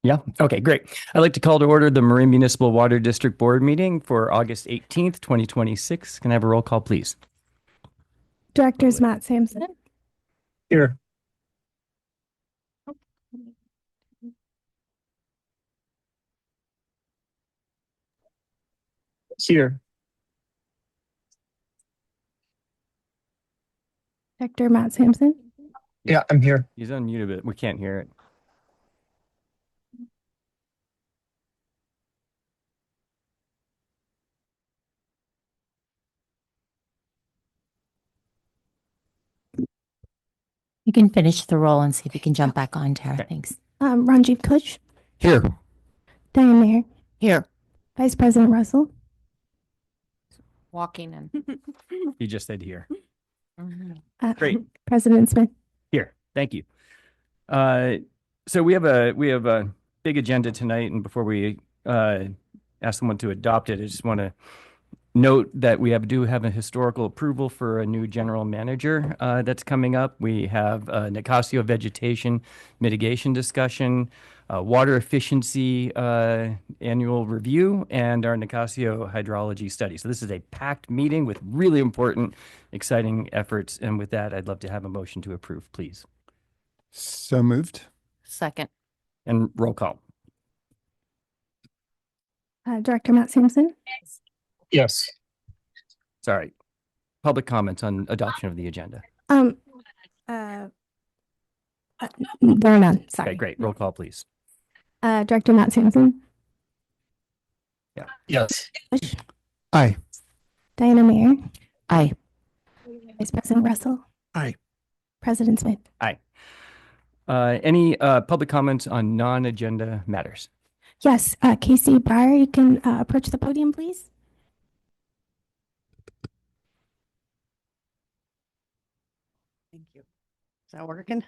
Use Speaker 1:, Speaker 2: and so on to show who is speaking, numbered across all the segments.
Speaker 1: Yeah. Okay, great. I'd like to call to order the Marin Municipal Water District Board meeting for August 18th, 2026. Can I have a roll call, please?
Speaker 2: Directors Matt Sampson.
Speaker 3: Here. Here.
Speaker 2: Director Matt Sampson.
Speaker 3: Yeah, I'm here.
Speaker 1: He's unmuted, but we can't hear it.
Speaker 4: You can finish the roll and see if you can jump back on, Tara.
Speaker 1: Okay.
Speaker 4: Thanks.
Speaker 2: Ranjiv Kush.
Speaker 1: Here.
Speaker 2: Diane Mayer.
Speaker 4: Here.
Speaker 2: Vice President Russell.
Speaker 4: Walking in.
Speaker 1: He just said here.
Speaker 2: Great. President Smith.
Speaker 1: Here. Thank you. So we have a big agenda tonight, and before we ask someone to adopt it, I just want to note that we do have a historical approval for a new general manager that's coming up. We have Nicasio vegetation mitigation discussion, water efficiency annual review, and our Nicasio hydrology study. So this is a packed meeting with really important, exciting efforts. And with that, I'd love to have a motion to approve, please.
Speaker 5: So moved.
Speaker 4: Second.
Speaker 1: And roll call.
Speaker 2: Director Matt Sampson.
Speaker 3: Yes.
Speaker 1: Sorry. Public comments on adoption of the agenda.
Speaker 2: There are none. Sorry.
Speaker 1: Okay, great. Roll call, please.
Speaker 2: Director Matt Sampson.
Speaker 3: Yes.
Speaker 2: Kush.
Speaker 5: Aye.
Speaker 2: Diana Mayer.
Speaker 4: Aye.
Speaker 2: Vice President Russell.
Speaker 5: Aye.
Speaker 2: President Smith.
Speaker 1: Aye. Any public comments on non-agenda matters?
Speaker 2: Yes. Casey Breyer, you can approach the podium, please.
Speaker 6: Thank you. Is that working?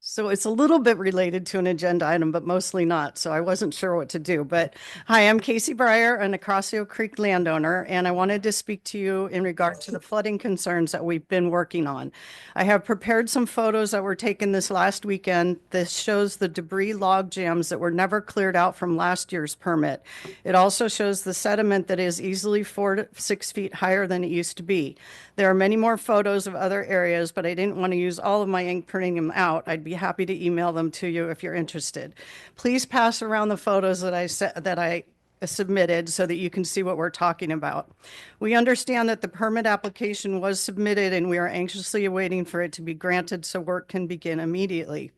Speaker 6: So it's a little bit related to an agenda item, but mostly not. So I wasn't sure what to do. But hi, I'm Casey Breyer, a Nicasio Creek landowner, and I wanted to speak to you in regard to the flooding concerns that we've been working on. I have prepared some photos that were taken this last weekend. This shows the debris log jams that were never cleared out from last year's permit. It also shows the sediment that is easily 4 to 6 feet higher than it used to be. There are many more photos of other areas, but I didn't want to use all of my ink printing them out. I'd be happy to email them to you if you're interested. Please pass around the photos that I submitted so that you can see what we're talking about. We understand that the permit application was submitted and we are anxiously awaiting for it to be granted so work can begin immediately.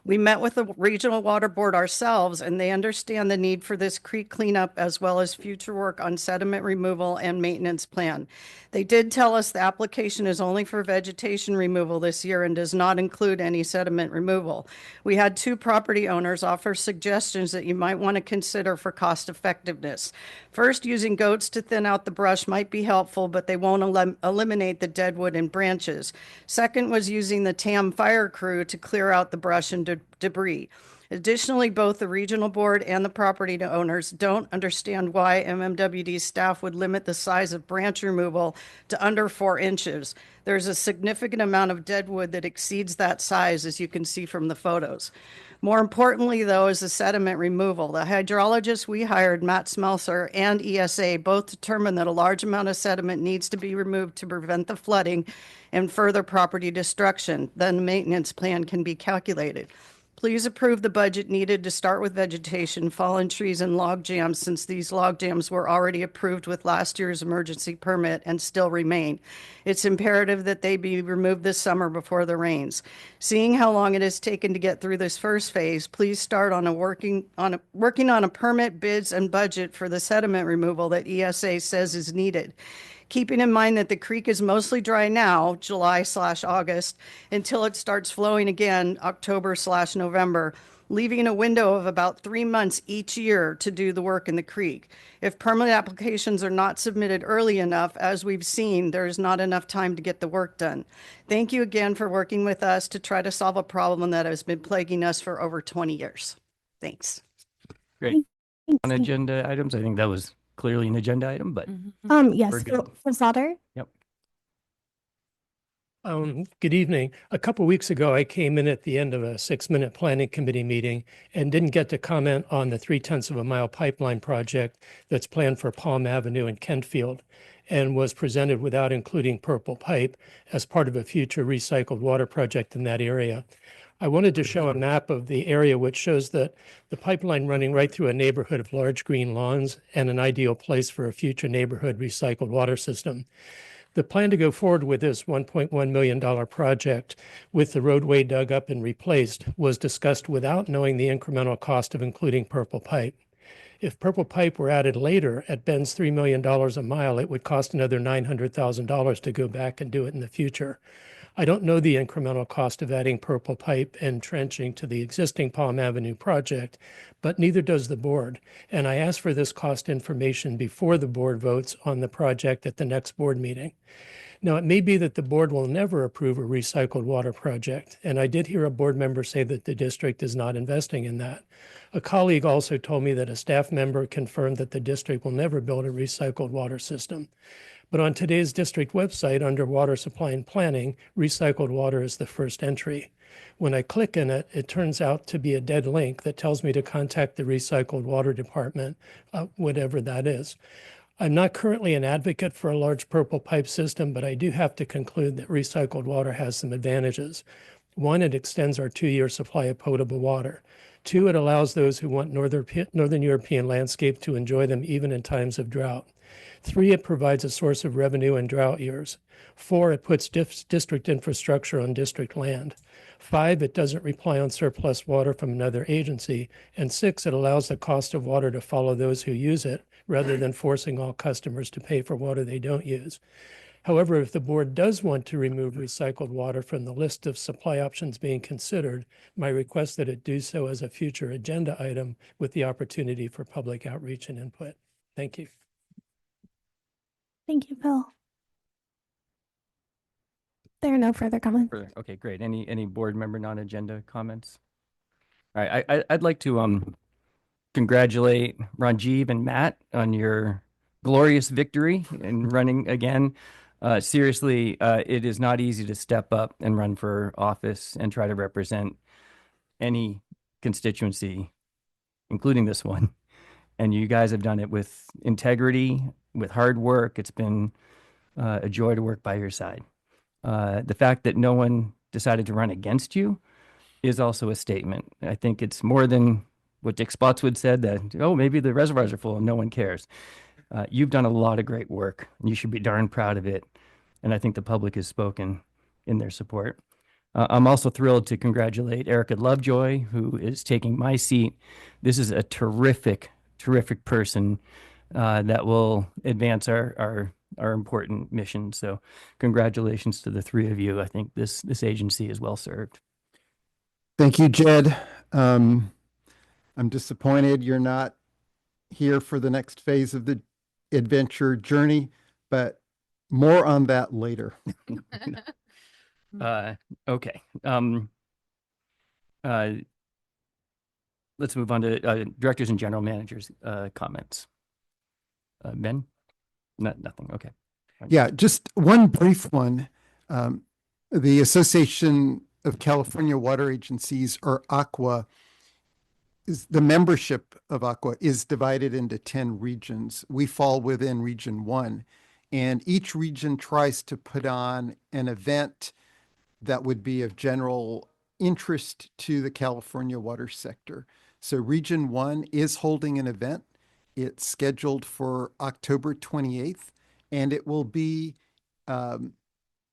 Speaker 6: We met with the Regional Water Board ourselves, and they understand the need for this creek cleanup as well as future work on sediment removal and maintenance plan. They did tell us the application is only for vegetation removal this year and does not include any sediment removal. We had 2 property owners offer suggestions that you might want to consider for cost effectiveness. First, using goats to thin out the brush might be helpful, but they won't eliminate the dead wood and branches. Second was using the TAM fire crew to clear out the brush and debris. Additionally, both the regional board and the property owners don't understand why MMWD staff would limit the size of branch removal to under 4 inches. There's a significant amount of dead wood that exceeds that size, as you can see from the photos. More importantly, though, is the sediment removal. The hydrologists we hired, Matt Smelser and ESA, both determined that a large amount of sediment needs to be removed to prevent the flooding and further property destruction. Then the maintenance plan can be calculated. Please approve the budget needed to start with vegetation, fallen trees, and log jams, since these log jams were already approved with last year's emergency permit and still remain. It's imperative that they be removed this summer before the rains. Seeing how long it has taken to get through this first phase, please start on working on a permit, bids, and budget for the sediment removal that ESA says is needed. Keeping in mind that the creek is mostly dry now, July/August, until it starts flowing again, October/November, leaving a window of about 3 months each year to do the work in the creek. If permit applications are not submitted early enough, as we've seen, there's not enough time to get the work done. Thank you again for working with us to try to solve a problem that has been plaguing us for over 20 years. Thanks.
Speaker 1: Great. On agenda items, I think that was clearly an agenda item, but
Speaker 2: Yes,
Speaker 1: we're good.
Speaker 2: for Sauter.
Speaker 1: Yep.
Speaker 7: Good evening. A couple weeks ago, I came in at the end of a 6-minute planning committee meeting and didn't get to comment on the 0.3 of a mile pipeline project that's planned for Palm Avenue in Kentfield and was presented without including Purple Pipe as part of a future recycled water project in that area. I wanted to show a map of the area which shows that the pipeline running right through a neighborhood of large green lawns and an ideal place for a future neighborhood recycled water system. The plan to go forward with this $1.1 million project with the roadway dug up and replaced was discussed without knowing the incremental cost of including Purple Pipe. If Purple Pipe were added later at Ben's $3 million a mile, it would cost another $900,000 to go back and do it in the future. I don't know the incremental cost of adding Purple Pipe and trenching to the existing Palm Avenue project, but neither does the board. And I asked for this cost information before the board votes on the project at the next board meeting. Now, it may be that the board will never approve a recycled water project, and I did hear a board member say that the district is not investing in that. A colleague also told me that a staff member confirmed that the district will never build a recycled water system. But on today's district website, under water supply and planning, recycled water is the first entry. When I click in it, it turns out to be a dead link that tells me to contact the recycled water department, whatever that is. I'm not currently an advocate for a large Purple Pipe system, but I do have to conclude that recycled water has some advantages. One, it extends our 2-year supply of potable water. 2, it allows those who want Northern European landscape to enjoy them even in times of drought. 3, it provides a source of revenue in drought years. 4, it puts district infrastructure on district land. 5, it doesn't rely on surplus water from another agency. And 6, it allows the cost of water to follow those who use it rather than forcing all customers to pay for water they don't use. However, if the board does want to remove recycled water from the list of supply options being considered, my request that it do so as a future agenda item with the opportunity for public outreach and input. Thank you.
Speaker 2: Thank you, Bill. There are no further comments.
Speaker 1: Okay, great. Any board member non-agenda comments? All right, I'd like to congratulate Ranjiv and Matt on your glorious victory in running again. Seriously, it is not easy to step up and run for office and try to represent any constituency, including this one. And you guys have done it with integrity, with hard work. It's been a joy to work by your side. The fact that no one decided to run against you is also a statement. I think it's more than what Dick Spotswood said, that, oh, maybe the reservoirs are full and no one cares. You've done a lot of great work and you should be darn proud of it. And I think the public has spoken in their support. I'm also thrilled to congratulate Erica Lovejoy, who is taking my seat. This is a terrific person that will advance our important mission. So congratulations to the three of you. I think this agency is well served.
Speaker 5: Thank you, Jed. I'm disappointed you're not here for the next phase of the adventure journey, but more on that later.
Speaker 1: Okay. Let's move on to directors and general managers comments. Ben? Nothing. Okay.
Speaker 5: Yeah, just one brief one. The Association of California Water Agencies, or ACWA, is the membership of ACWA is divided into 10 regions. We fall within Region 1, and each region tries to put on an event that would be of general interest to the California water sector. So Region 1 is holding an event. It's scheduled for October 28th, and it will be an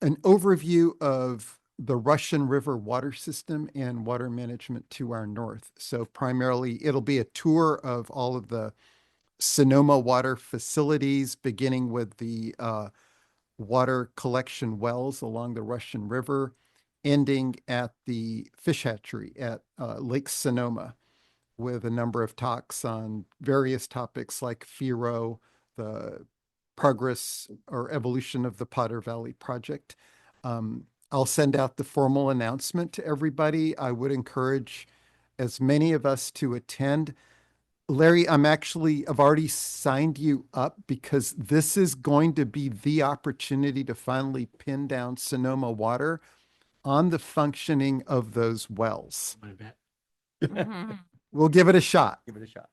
Speaker 5: overview of the Russian River water system and water management to our north. So primarily, it'll be a tour of all of the Sonoma water facilities, beginning with the water collection wells along the Russian River, ending at the fish hatchery at Lake Sonoma, with a number of talks on various topics like FERO, the progress or evolution of the Potter Valley project. I'll send out the formal announcement to everybody. I would encourage as many of us to attend. Larry, I've already signed you up because this is going to be the opportunity to finally pin down Sonoma Water on the functioning of those wells.
Speaker 8: I bet.
Speaker 5: We'll give it a shot.
Speaker 1: Give it a shot.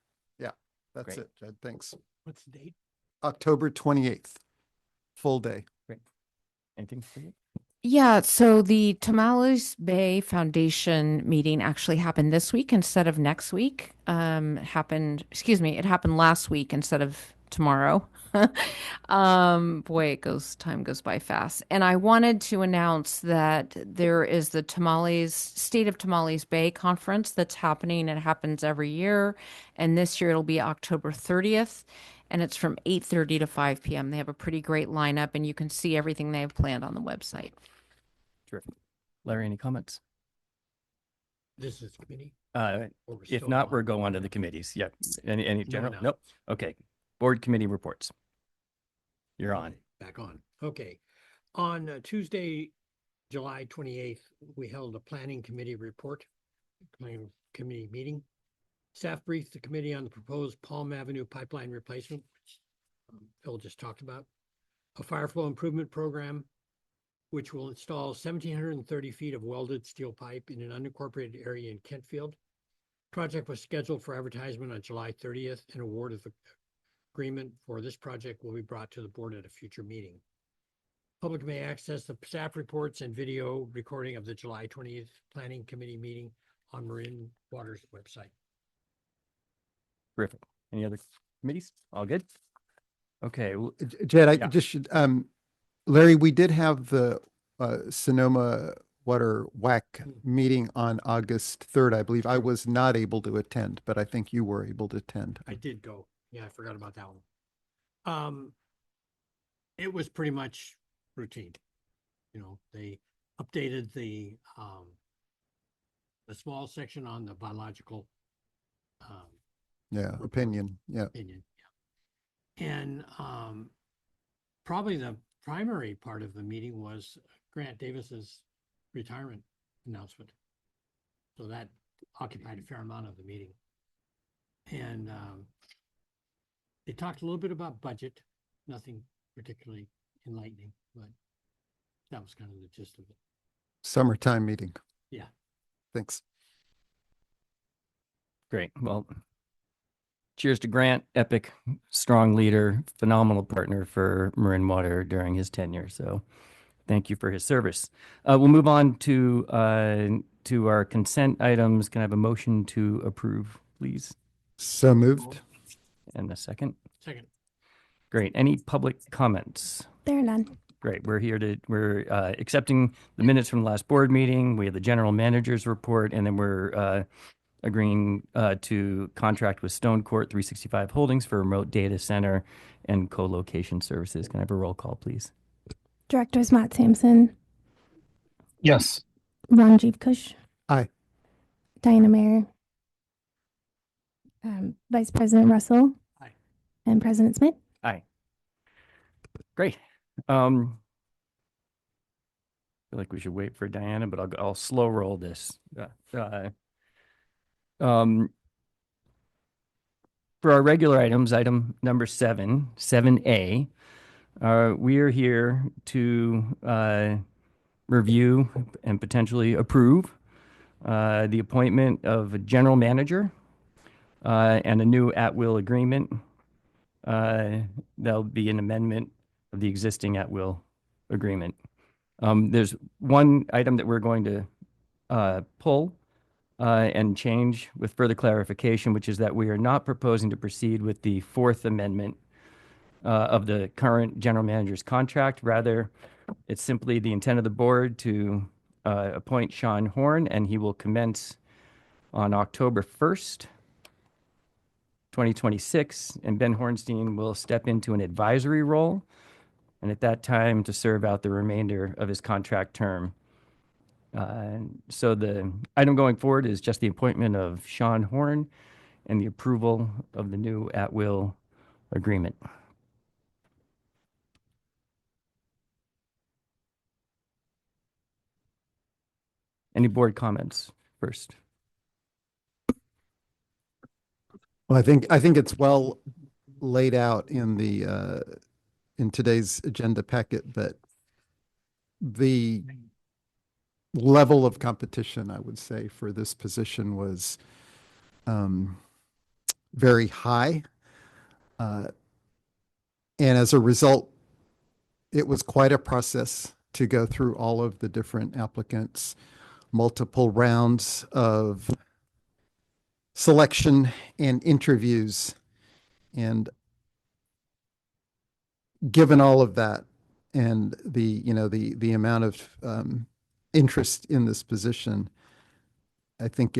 Speaker 5: That's
Speaker 1: Great.
Speaker 5: it, Jed. Thanks.
Speaker 8: What's the date?
Speaker 5: October 28th, full day.
Speaker 1: Anything for you?
Speaker 9: Yeah, so the Tamales Bay Foundation meeting actually happened this week instead of next week. It happened last week instead of tomorrow. Boy, time goes by fast. And I wanted to announce that there is the State of Tamales Bay conference that's happening. It happens every year, and this year it'll be October 30th. And it's from 8:30 to 5 p.m. They have a pretty great lineup, and you can see everything they have planned on the website.
Speaker 1: Terrific. Larry, any comments?
Speaker 8: This is committee?
Speaker 1: If
Speaker 8: Or we're still
Speaker 1: not,
Speaker 8: on?
Speaker 1: we're going on to the committees. Yeah. Any general?
Speaker 8: no.
Speaker 1: Nope. Okay. Board committee reports. You're on.
Speaker 8: Okay, back on. Okay. On Tuesday, July 28th, we held a planning committee planning committee meeting. Staff briefed the committee on the proposed Palm Avenue pipeline replacement, which Phil just talked about, a fire flow improvement program, which will install 1,730 feet of welded steel pipe in an unincorporated area in Kentfield. Project was scheduled for advertisement on July 30th, and award of the agreement for this project will be brought to the board at a future meeting. Public may access the staff reports and video recording of the July 20th Planning Committee meeting on Marin Water's website.
Speaker 1: Terrific. Any other committees? All good? Okay.
Speaker 5: Jed, I
Speaker 1: Yeah.
Speaker 5: just should, Larry, we did have the Sonoma Water WAC meeting on August 3rd, I believe. I was not able to attend, but I think you were able to attend.
Speaker 8: I did go. Yeah, I forgot about that one. It was pretty much routine. You know, they updated the small section on the biological
Speaker 5: Yeah, opinion. Yeah.
Speaker 8: opinion. Yeah. And probably the primary part of the meeting was Grant Davis's retirement announcement. So that occupied a fair amount of the meeting. And they talked a little bit about budget, nothing particularly enlightening, but that was kind of the gist of it.
Speaker 5: Summertime meeting.
Speaker 8: Yeah.
Speaker 5: Thanks.
Speaker 1: Great. Well, cheers to Grant, epic, strong leader, phenomenal partner for Marin Water during his tenure. So thank you for his service. We'll move on to our consent items. Can I have a motion to approve, please?
Speaker 5: So moved.
Speaker 1: And a second.
Speaker 8: Second.
Speaker 1: Great. Any public comments?
Speaker 2: There are none.
Speaker 1: Great. We're accepting the minutes from the last board meeting. We have the general manager's report, and then we're agreeing to contract with Stone Court 365 Holdings for remote data center and co-location services. Can I have a roll call, please?
Speaker 2: Directors Matt Sampson,
Speaker 3: Yes.
Speaker 2: Ranjiv Kush.
Speaker 5: Aye.
Speaker 2: Diana Mayer. Vice President Russell.
Speaker 8: Aye.
Speaker 2: And President Smith.
Speaker 1: Aye. Great. I feel like we should wait for Diana, but I'll slow roll this. For our regular items, item number 7A, we are here to review and potentially approve the appointment of a general manager and a new at-will agreement. There'll be an amendment of the existing at-will agreement. There's one item that we're going to pull and change with further clarification, which is that we are not proposing to proceed with the fourth amendment of the current general manager's contract. Rather, it's simply the intent of the board to appoint Sean Horn, and he will commence on October 1st, 2026, and Ben Hornstein will step into an advisory role, and at that time to serve out the remainder of his contract term. So the item going forward is just the appointment of Sean Horn and the approval of the new at-will agreement. Any board comments first?
Speaker 5: Well, I think it's well laid out in the in today's agenda packet that the level of competition, I would say, for this position was um, very high. Uh, and as a result, it was quite a process to go through all of the different applicants, multiple rounds of selection and interviews. And given all of that and the amount of interest in this position, I think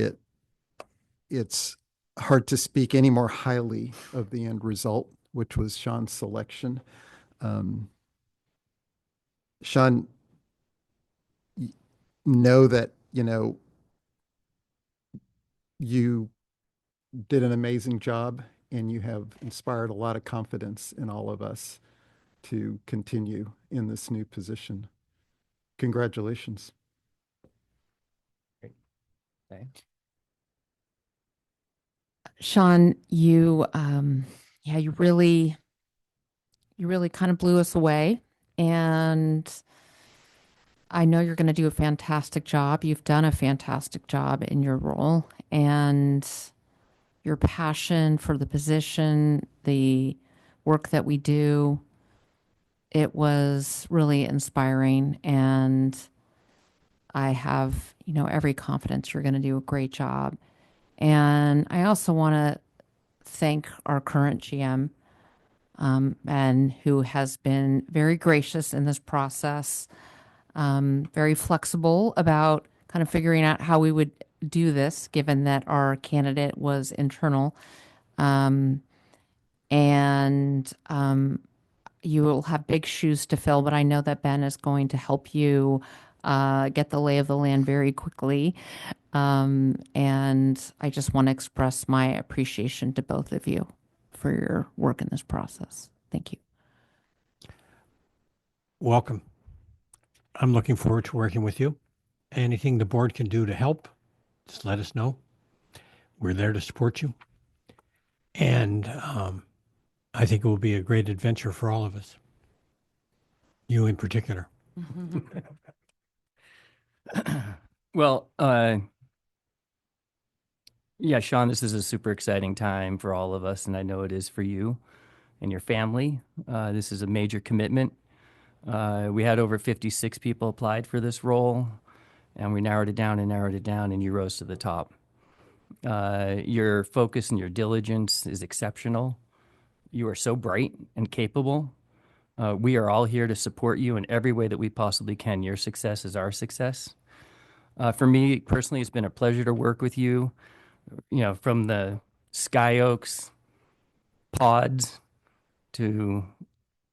Speaker 5: it's hard to speak any more highly of the end result, which was Sean's selection. Sean, know that, you did an amazing job and you have inspired a lot of confidence in all of us to continue in this new position. Congratulations.
Speaker 1: Okay.
Speaker 9: Sean, yeah, you really kind of blew us away. And I know you're going to do a fantastic job. You've done a fantastic job in your role, and your passion for the position, the work that we do, it was really inspiring. And I have, every confidence you're going to do a great job. And I also want to thank our current GM, and who has been very gracious in this process, very flexible about kind of figuring out how we would do this, given that our candidate was internal. You will have big shoes to fill, but I know that Ben is going to help you get the lay of the land very quickly. And I just want to express my appreciation to both of you for your work in this process. Thank you.
Speaker 8: Welcome. I'm looking forward to working with you. Anything the board can do to help, just let us know. We're there to support you. And I think it will be a great adventure for all of us. You in particular.
Speaker 1: Well, yeah, Sean, this is a super exciting time for all of us, and I know it is for you and your family. This is a major commitment. We had over 56 people applied for this role, and we narrowed it down, and you rose to the top. Your focus and your diligence is exceptional. You are so bright and capable. We are all here to support you in every way that we possibly can. Your success is our success. For me personally, it's been a pleasure to work with you. From the Sky Oaks pods to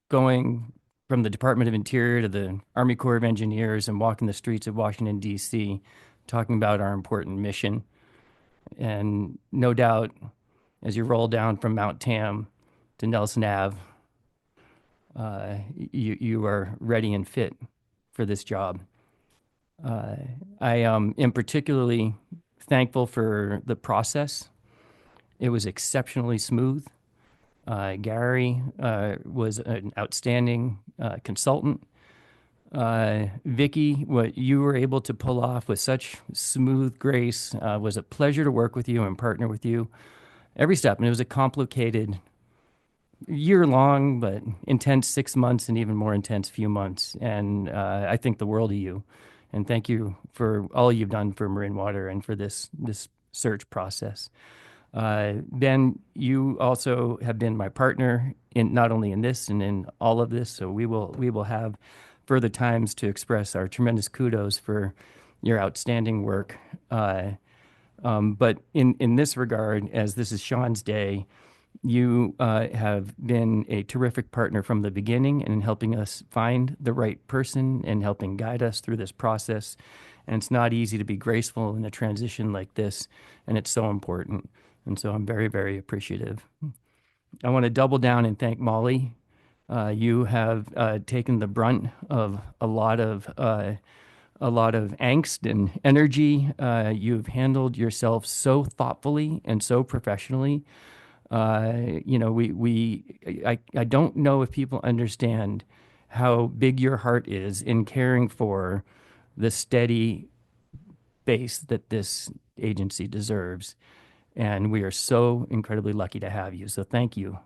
Speaker 1: going from the Department of Interior to the Army Corps of Engineers and walking the streets of Washington, D.C., talking about our important mission. And no doubt, as you roll down from Mount Tam to Nelson Ave, you are ready and fit for this job. I am particularly thankful for the process. It was exceptionally smooth. Gary was an outstanding consultant. Vicky, what you were able to pull off with such smooth grace was a pleasure to work with you and partner with you every step. And it was a complicated year-long, but intense 6 months and even more intense few months. And I think the world of you. And thank you for all you've done for Marin Water and for this search process. Ben, you also have been my partner in not only in this and in all of this. So we will have further times to express our tremendous kudos for your outstanding work. But in this regard, as this is Sean's day, you have been a terrific partner from the beginning in helping us find the right person and helping guide us through this process. And it's not easy to be graceful in a transition like this, and it's so important. And so I'm very, very appreciative. I want to double down and thank Molly. You have taken the brunt of a lot of angst and energy. You've handled yourself so thoughtfully and so professionally. You know, I don't know if people understand how big your heart is in caring for the steady base that this agency deserves. And we are so incredibly lucky to have you. So thank you,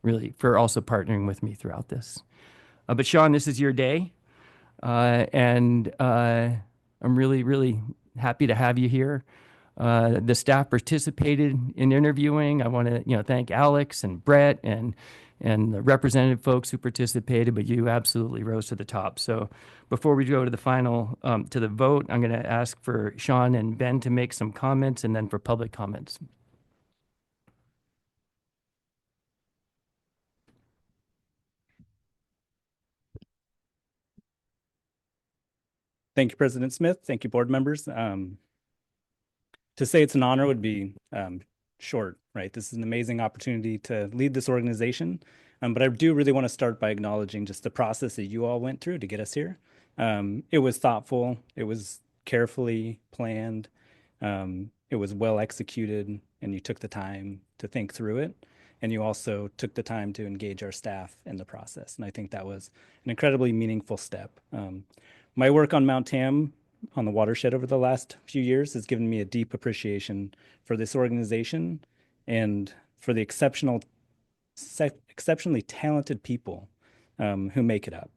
Speaker 1: really, for also partnering with me throughout this. But Sean, this is your day. And I'm really, really happy to have you here. The staff participated in interviewing. I want to, thank Alex and Brett and the representative folks who participated, but you absolutely rose to the top. So before we go to the final, to the vote, I'm going to ask for Sean and Ben to make some comments and then for public comments.
Speaker 10: Thank you, President Smith. Thank you, board members. To say it's an honor would be short, right? This is an amazing opportunity to lead this organization. But I do really want to start by acknowledging just the process that you all went through to get us here. It was thoughtful. It was carefully planned. It was well executed, and you took the time to think through it. And you also took the time to engage our staff in the process. And I think that was an incredibly meaningful step. My work on Mount Tam on the watershed over the last few years has given me a deep appreciation for this organization and for the exceptionally talented people who make it up,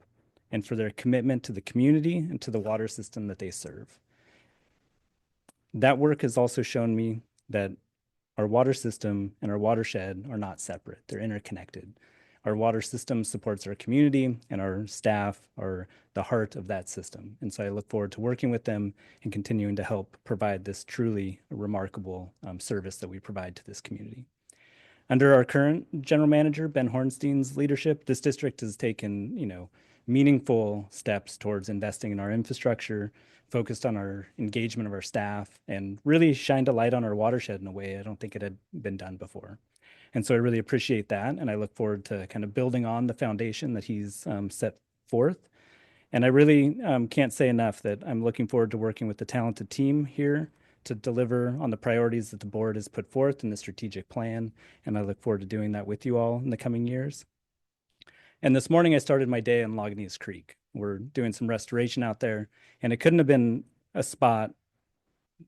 Speaker 10: and for their commitment to the community and to the water system that they serve. That work has also shown me that our water system and our watershed are not separate. They're interconnected. Our water system supports our community, and our staff are the heart of that system. And so I look forward to working with them and continuing to help provide this truly remarkable service that we provide to this community. Under our current general manager, Ben Hornstein's leadership, this district has taken, meaningful steps towards investing in our infrastructure, focused on our engagement of our staff, and really shined a light on our watershed in a way I don't think it had been done before. And so I really appreciate that. And I look forward to kind of building on the foundation that he's set forth. And I really can't say enough that I'm looking forward to working with the talented team here to deliver on the priorities that the board has put forth in the strategic plan. And I look forward to doing that with you all in the coming years. And this morning I started my day in Lagunitas Creek. We're doing some restoration out there, and it couldn't have been a spot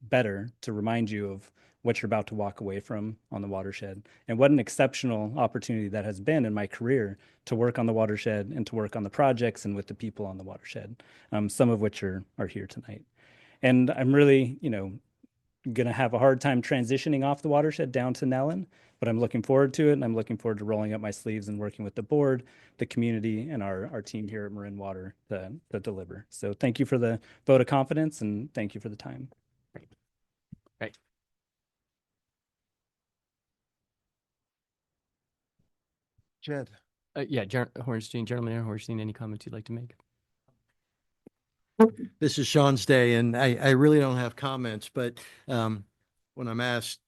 Speaker 10: better to remind you of what you're about to walk away from on the watershed, and what an exceptional opportunity that has been in my career to work on the watershed and to work on the projects and with the people on the watershed, some of which are here tonight. And I'm really, going to have a hard time transitioning off the watershed down to Nellen, but I'm looking forward to it, and I'm looking forward to rolling up my sleeves and working with the board, the community, and our team here at Marin Water to deliver. So thank you for the vote of confidence, and thank you for the time.
Speaker 1: Right.
Speaker 5: Jed.
Speaker 1: Yeah, Hornstein, General Hornstein, any comments you'd like to make?
Speaker 11: This is Sean's day, and I really don't have comments, but when I'm asked,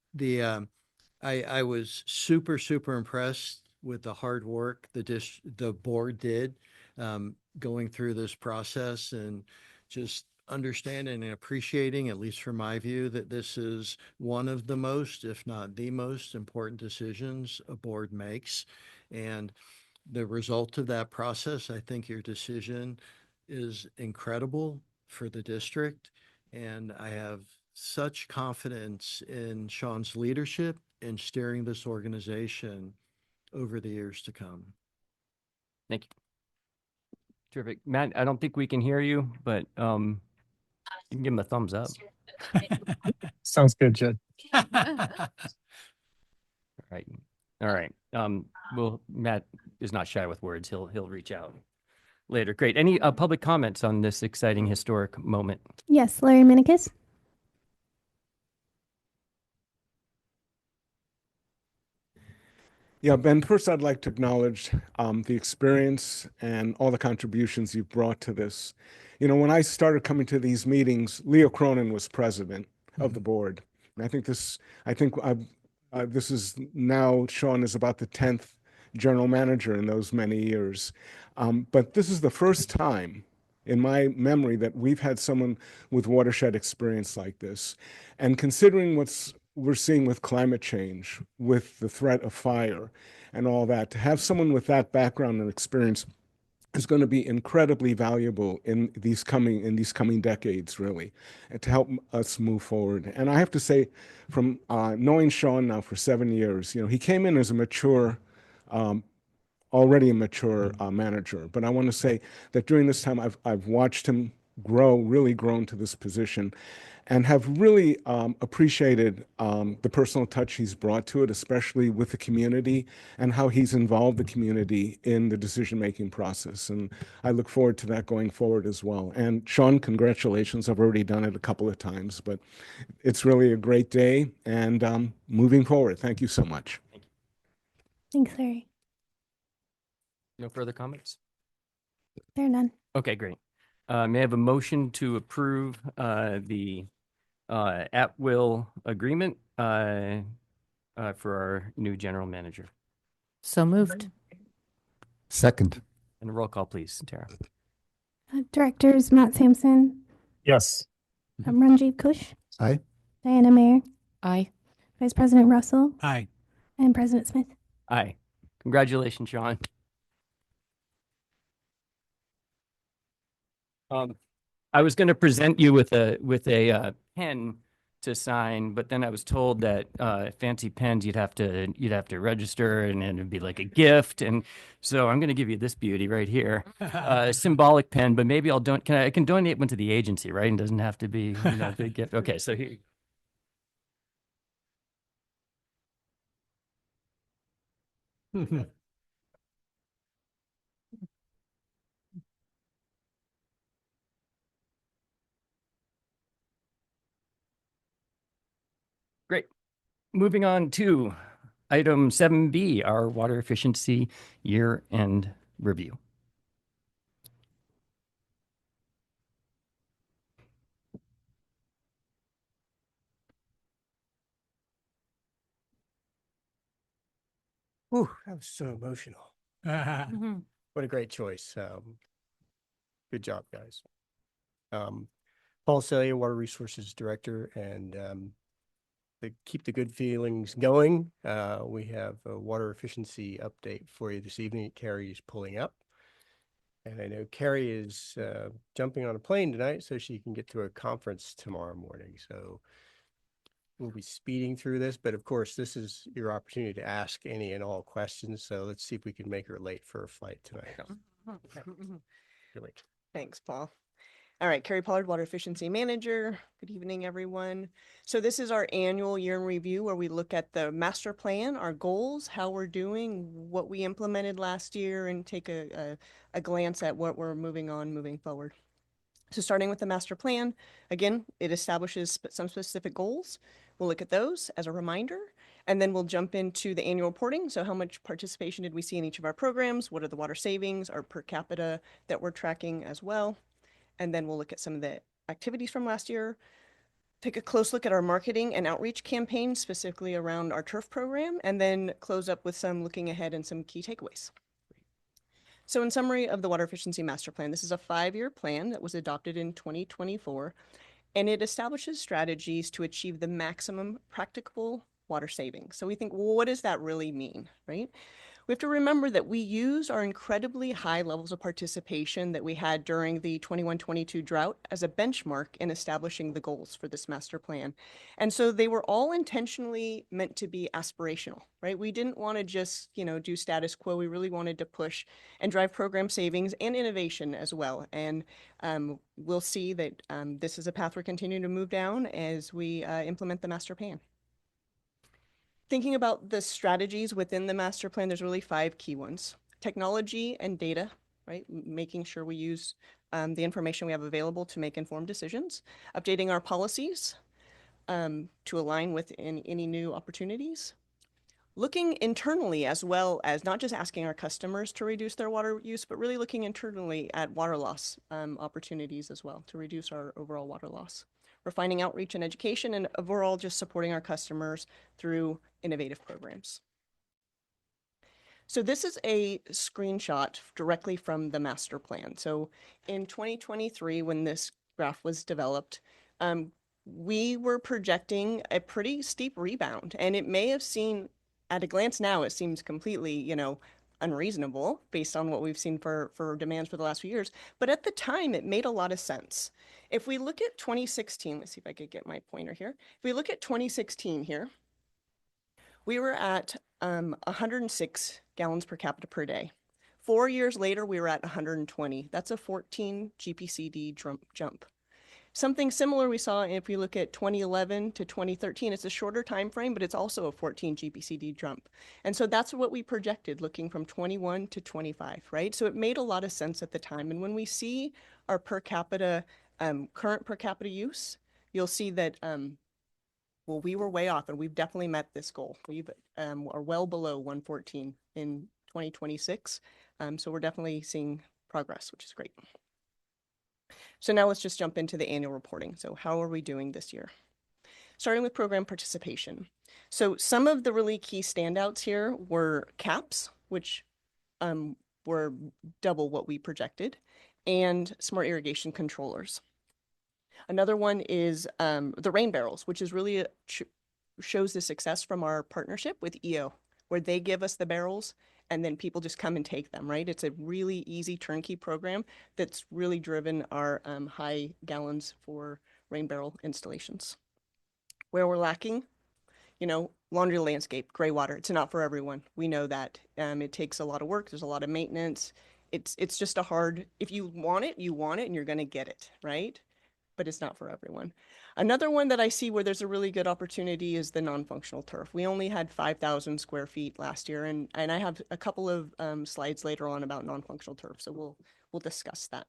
Speaker 11: I was super impressed with the hard work the board did going through this process, and just understanding and appreciating, at least from my view, that this is one of the most, if not the most important decisions a board makes. And the result of that process, I think your decision is incredible for the district. And I have such confidence in Sean's leadership in steering this organization over the years to come.
Speaker 1: Thank you. Terrific. Matt, I don't think we can hear you, but you can give him a thumbs up.
Speaker 3: Sounds good, Jed.
Speaker 1: All right. Matt is not shy with words. He'll reach out later. Great. Any public comments on this exciting historic moment?
Speaker 2: Yes, Larry Minikis.
Speaker 12: Yeah, Ben, first I'd like to acknowledge the experience and all the contributions you've brought to this. When I started coming to these meetings, Leo Cronin was president of the board. And I think this is now, Sean is about the 10th general manager in those many years. But this is the first time in my memory that we've had someone with watershed experience like this. And considering what's we're seeing with climate change, with the threat of fire and all that, to have someone with that background and experience is going to be incredibly valuable in these coming decades, really, and to help us move forward. And I have to say, from knowing Sean now for 7 years, he came in as a mature, already a mature manager. But I want to say that during this time, I've watched him really grown to this position, and have really appreciated the personal touch he's brought to it, especially with the community, and how he's involved the community in the decision-making process. And I look forward to that going forward as well. And Sean, congratulations. I've already done it a couple of times, but it's really a great day, and moving forward. Thank you so much.
Speaker 2: Thanks, Larry.
Speaker 1: No further comments?
Speaker 2: There are none.
Speaker 1: Okay, great. May I have a motion to approve the at-will agreement for our new general manager?
Speaker 4: So moved.
Speaker 5: Second.
Speaker 1: And a roll call, please, Tara.
Speaker 2: Directors Matt Sampson,
Speaker 3: Yes.
Speaker 2: Ranjit Kush,
Speaker 5: Aye.
Speaker 2: Diana Mayer,
Speaker 4: Aye.
Speaker 2: Vice President Russell,
Speaker 3: Aye.
Speaker 2: and President Smith.
Speaker 1: Aye. Congratulations, Sean. I was going to present you with a pen to sign, but then I was told that fancy pens you'd have to register, and then it'd be like a gift. And so I'm going to give you this beauty right here, a symbolic pen. But maybe I can donate one to the agency, right? And doesn't have to be a big gift. Okay, so here. Great. Moving on to item 7B, our water efficiency year-end review.
Speaker 3: Ooh, that was so emotional. What a great choice. Good job, guys. Paul Celia, Water Resources Director, and to keep the good feelings going, we have a water efficiency update for you this evening. Carrie is pulling up. And I know Carrie is jumping on a plane tonight so she can get to a conference tomorrow morning. So we'll be speeding through this, but of course, this is your opportunity to ask any and all questions. So let's see if we can make her late for her flight tonight. Really.
Speaker 13: Thanks, Paul. All right, Carrie Pollard, Water Efficiency Manager. Good evening, everyone. So this is our annual year in review where we look at the master plan, our goals, how we're doing, what we implemented last year, and take a glance at what we're moving forward. So starting with the master plan, again, it establishes some specific goals. We'll look at those as a reminder, and then we'll jump into the annual reporting. So how much participation did we see in each of our programs? What are the water savings, our per capita that we're tracking as well? And then we'll look at some of the activities from last year, take a close look at our marketing and outreach campaign, specifically around our turf program, and then close up with some looking ahead and some key takeaways. So in summary of the Water Efficiency Master Plan, this is a 5-year plan that was adopted in 2024, and it establishes strategies to achieve the maximum practicable water savings. So we think, well, what does that really mean, right? We have to remember that we used our incredibly high levels of participation that we had during the 21-22 drought as a benchmark in establishing the goals for this master plan. And so they were all intentionally meant to be aspirational, right? We didn't want to just, do status quo. We really wanted to push and drive program savings and innovation as well. And we'll see that this is a path we're continuing to move down as we implement the master plan. Thinking about the strategies within the master plan, there's really 5 key ones. Technology and data, right? Making sure we use the information we have available to make informed decisions. Updating our policies to align with any new opportunities. Looking internally as well as not just asking our customers to reduce their water use, but really looking internally at water loss opportunities as well to reduce our overall water loss. Refining outreach and education, and overall just supporting our customers through innovative programs. So this is a screenshot directly from the master plan. So in 2023, when this graph was developed, we were projecting a pretty steep rebound, and it may have seemed at a glance now, it seems completely, unreasonable based on what we've seen for demands for the last few years. But at the time, it made a lot of sense. If we look at 2016, let's see if I could get my pointer here. If we look at 2016 here, we were at 106 gallons per capita per day. 4 years later, we were at 120. That's a 14 GPCD jump. Something similar we saw if we look at 2011 to 2013. It's a shorter time frame, but it's also a 14 GPCD jump. And so that's what we projected looking from 21 to 25, right? So it made a lot of sense at the time. And when we see our per capita, current per capita use, you'll see that, well, we were way off, and we've definitely met this goal. We've are well below 114 in 2026. So we're definitely seeing progress, which is great. So now let's just jump into the annual reporting. So how are we doing this year? Starting with program participation. So some of the really key standouts here were CAPS, which were double what we projected, and smart irrigation controllers. Another one is the rain barrels, which is really shows the success from our partnership with EO, where they give us the barrels and then people just come and take them, right? It's a really easy turnkey program that's really driven our high gallons for rain barrel installations. Where we're lacking, laundry landscape, gray water, it's not for everyone. We know that. It takes a lot of work. There's a lot of maintenance. It's just a hard, if you want it, and you're going to get it, right? But it's not for everyone. Another one that I see where there's a really good opportunity is the non-functional turf. We only had 5,000 square feet last year, and I have a couple of slides later on about non-functional turf, so we'll discuss that.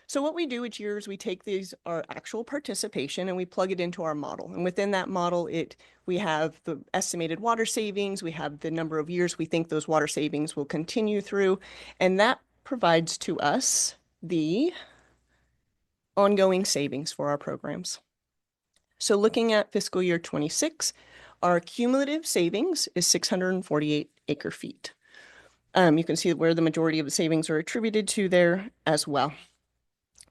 Speaker 13: So what we do each year is we take our actual participation and we plug it into our model. And within that model, we have the estimated water savings, we have the number of years we think those water savings will continue through, and that provides to us the ongoing savings for our programs. So looking at fiscal year 26, our cumulative savings is 648 acre feet. You can see where the majority of the savings are attributed to there as well.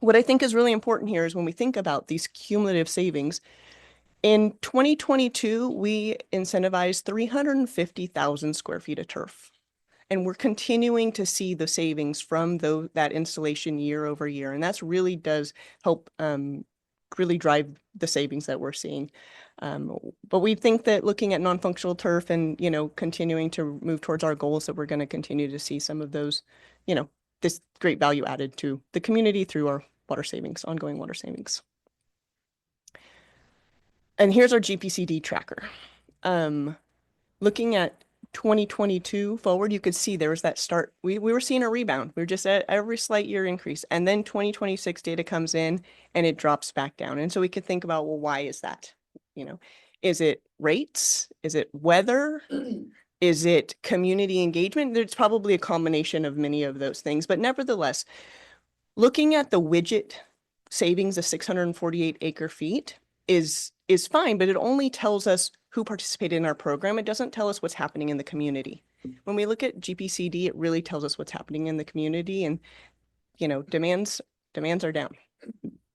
Speaker 13: What I think is really important here is when we think about these cumulative savings, in 2022, we incentivized 350,000 square feet of turf. And we're continuing to see the savings from that installation year over year. And that's really does help really drive the savings that we're seeing. But we think that looking at non-functional turf and, continuing to move towards our goals, that we're going to continue to see some of those, this great value added to the community through our water savings, ongoing water savings. And here's our GPCD tracker. Looking at 2022 forward, you could see there was that start. We were seeing a rebound. We were just at every slight year increase. And then 2026 data comes in and it drops back down. And so we could think about, well, why is that? Is it rates? Is it weather? Is it community engagement? There's probably a combination of many of those things. But nevertheless, looking at the widget savings of 648 acre feet is fine, but it only tells us who participated in our program. It doesn't tell us what's happening in the community. When we look at GPCD, it really tells us what's happening in the community, and demands are down.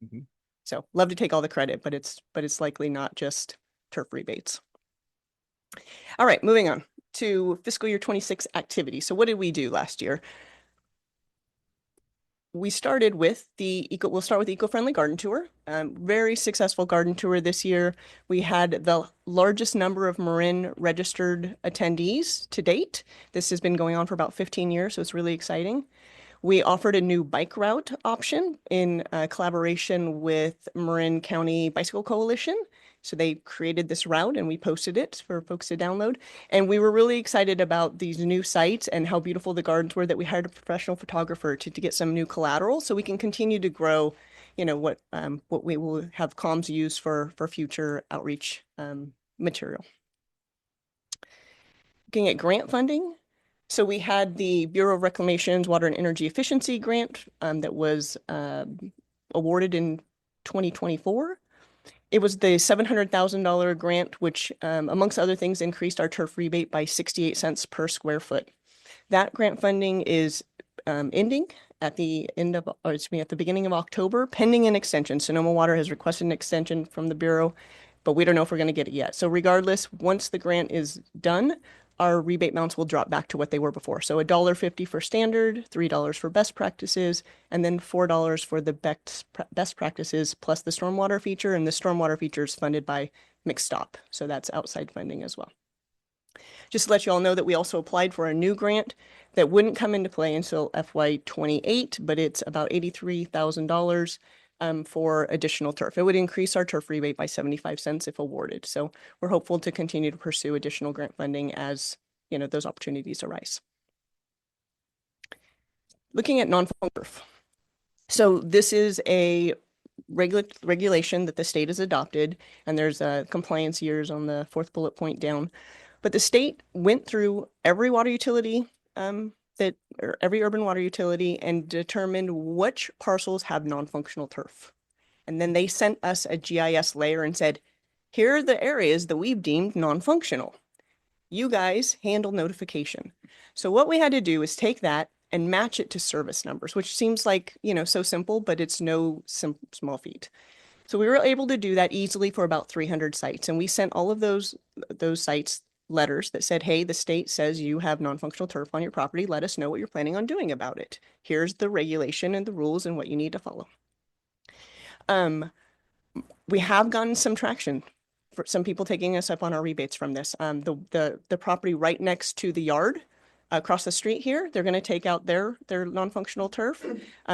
Speaker 13: Mm-hmm. So love to take all the credit, but it's likely not just turf rebates. All right, moving on to fiscal year 26 activity. So what did we do last year? We started with we'll start with the eco-friendly garden tour. Very successful garden tour this year. We had the largest number of Marin registered attendees to date. This has been going on for about 15 years, so it's really exciting. We offered a new bike route option in collaboration with Marin County Bicycle Coalition. So they created this route and we posted it for folks to download. And we were really excited about these new sites and how beautiful the gardens were, that we hired a professional photographer to get some new collateral so we can continue to grow, what we will have comms use for future outreach material. Looking at grant funding. So we had the Bureau of Reclamation's Water and Energy Efficiency Grant that was awarded in 2024. It was the $700,000 grant, which amongst other things increased our turf rebate by 68 cents per square foot. That grant funding is ending at the end of, or excuse me, at the beginning of October, pending an extension. Sonoma Water has requested an extension from the Bureau, but we don't know if we're going to get it yet. So regardless, once the grant is done, our rebate amounts will drop back to what they were before. So $1.50 for standard, $3 for best practices, and then $4 for the best practices plus the stormwater feature. And the stormwater feature is funded by McStop. So that's outside funding as well. Just to let you all know that we also applied for a new grant that wouldn't come into play until FY28, but it's about $83,000 for additional turf. It would increase our turf rebate by 75 cents if awarded. So we're hopeful to continue to pursue additional grant funding as, you know, those opportunities arise. Looking at non-functional turf. So this is a regulation that the state has adopted, and there's compliance years on the fourth bullet point down. But the state went through every water utility or every urban water utility and determined which parcels have non-functional turf. And then they sent us a GIS layer and said, here are the areas that we've deemed non-functional. You guys handle notification. So what we had to do is take that and match it to service numbers, which seems like, you know, so simple, but it's no small feat. So we were able to do that easily for about 300 sites. And we sent all of those sites letters that said, hey, the state says you have non-functional turf on your property. Let us know what you're planning on doing about it. Here's the regulation and the rules and what you need to follow. We have gotten some traction for some people taking us up on our rebates from this. The property right next to the yard across the street here, they're going to take out their non-functional turf.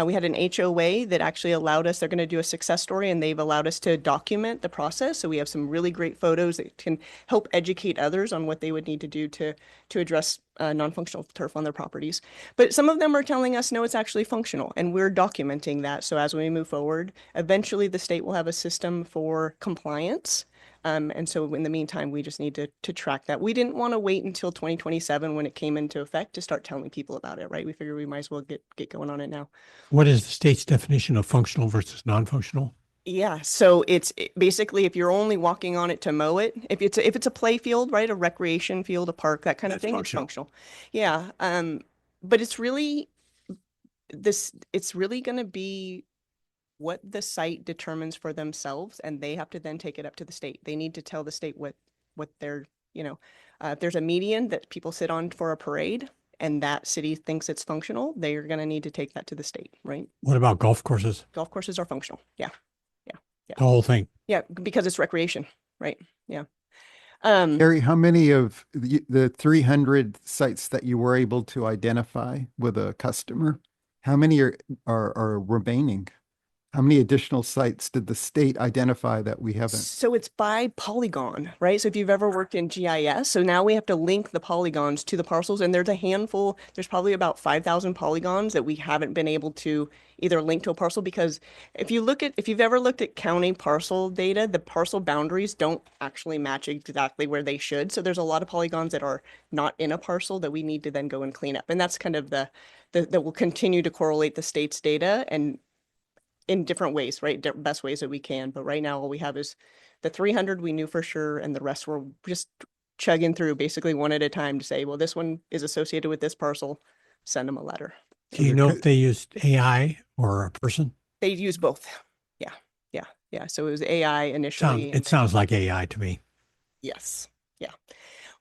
Speaker 13: We had an HOA that actually allowed us, they're going to do a success story, and they've allowed us to document the process. So we have some really great photos that can help educate others on what they would need to do to address non-functional turf on their properties. But some of them are telling us, no, it's actually functional, and we're documenting that. So as we move forward, eventually the state will have a system for compliance. And so in the meantime, we just need to track that. We didn't want to wait until 2027 when it came into effect to start telling people about it, right? We figured we might as well get going on it now.
Speaker 8: What is the state's definition of functional versus non-functional?
Speaker 13: Yeah, so it's basically if you're only walking on it to mow it, if it's a play field, right, a recreation field, a park, that kind of thing, it's functional. Yeah, but it's really going to be what the site determines for themselves, and they have to then take it up to the state. They need to tell the state what they're, you know, if there's a median that people sit on for a parade and that city thinks it's functional, they're going to need to take that to the state, right?
Speaker 8: What about golf courses?
Speaker 13: Golf courses are functional. Yeah.
Speaker 8: The whole thing.
Speaker 13: Yeah, because it's recreation, right? Yeah.
Speaker 5: Gary, how many of the 300 sites that you were able to identify with a customer, how many are remaining? How many additional sites did the state identify that we haven't?
Speaker 13: So it's by polygon, right? So if you've ever worked in GIS, so now we have to link the polygons to the parcels, and there's a handful, there's probably about 5,000 polygons that we haven't been able to either link to a parcel, because if you've ever looked at county parcel data, the parcel boundaries don't actually match exactly where they should. So there's a lot of polygons that are not in a parcel that we need to then go and clean up. And that's kind of that will continue to correlate the state's data and in different ways, right? Best ways that we can. But right now, all we have is the 300 we knew for sure, and the rest we're just chugging through basically one at a time to say, well, this one is associated with this parcel, send them a letter.
Speaker 8: Do you know if they used AI or a person?
Speaker 13: They use both. Yeah. So it was AI initially.
Speaker 8: It sounds like AI to me.
Speaker 13: Yes. Yeah.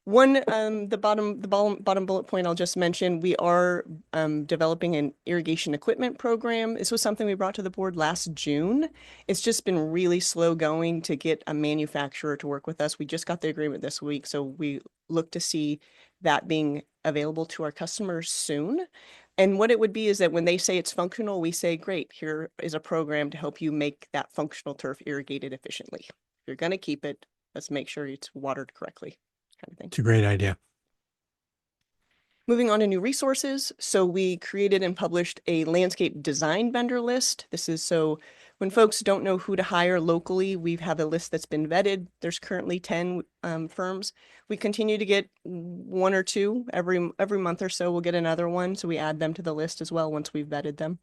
Speaker 13: One, the bottom bullet point I'll just mention, we are developing an irrigation equipment program. This was something we brought to the board last June. It's just been really slow going to get a manufacturer to work with us. We just got the agreement this week, so we look to see that being available to our customers soon. And what it would be is that when they say it's functional, we say, great, here is a program to help you make that functional turf irrigated efficiently. If you're going to keep it, let's make sure it's watered correctly. Kind of thing.
Speaker 8: It's a great idea.
Speaker 13: Moving on to new resources. So we created and published a landscape design vendor list. This is so when folks don't know who to hire locally, we have a list that's been vetted. There's currently 10 firms. We continue to get one or two every month or so. We'll get another one. So we add them to the list as well once we've vetted them.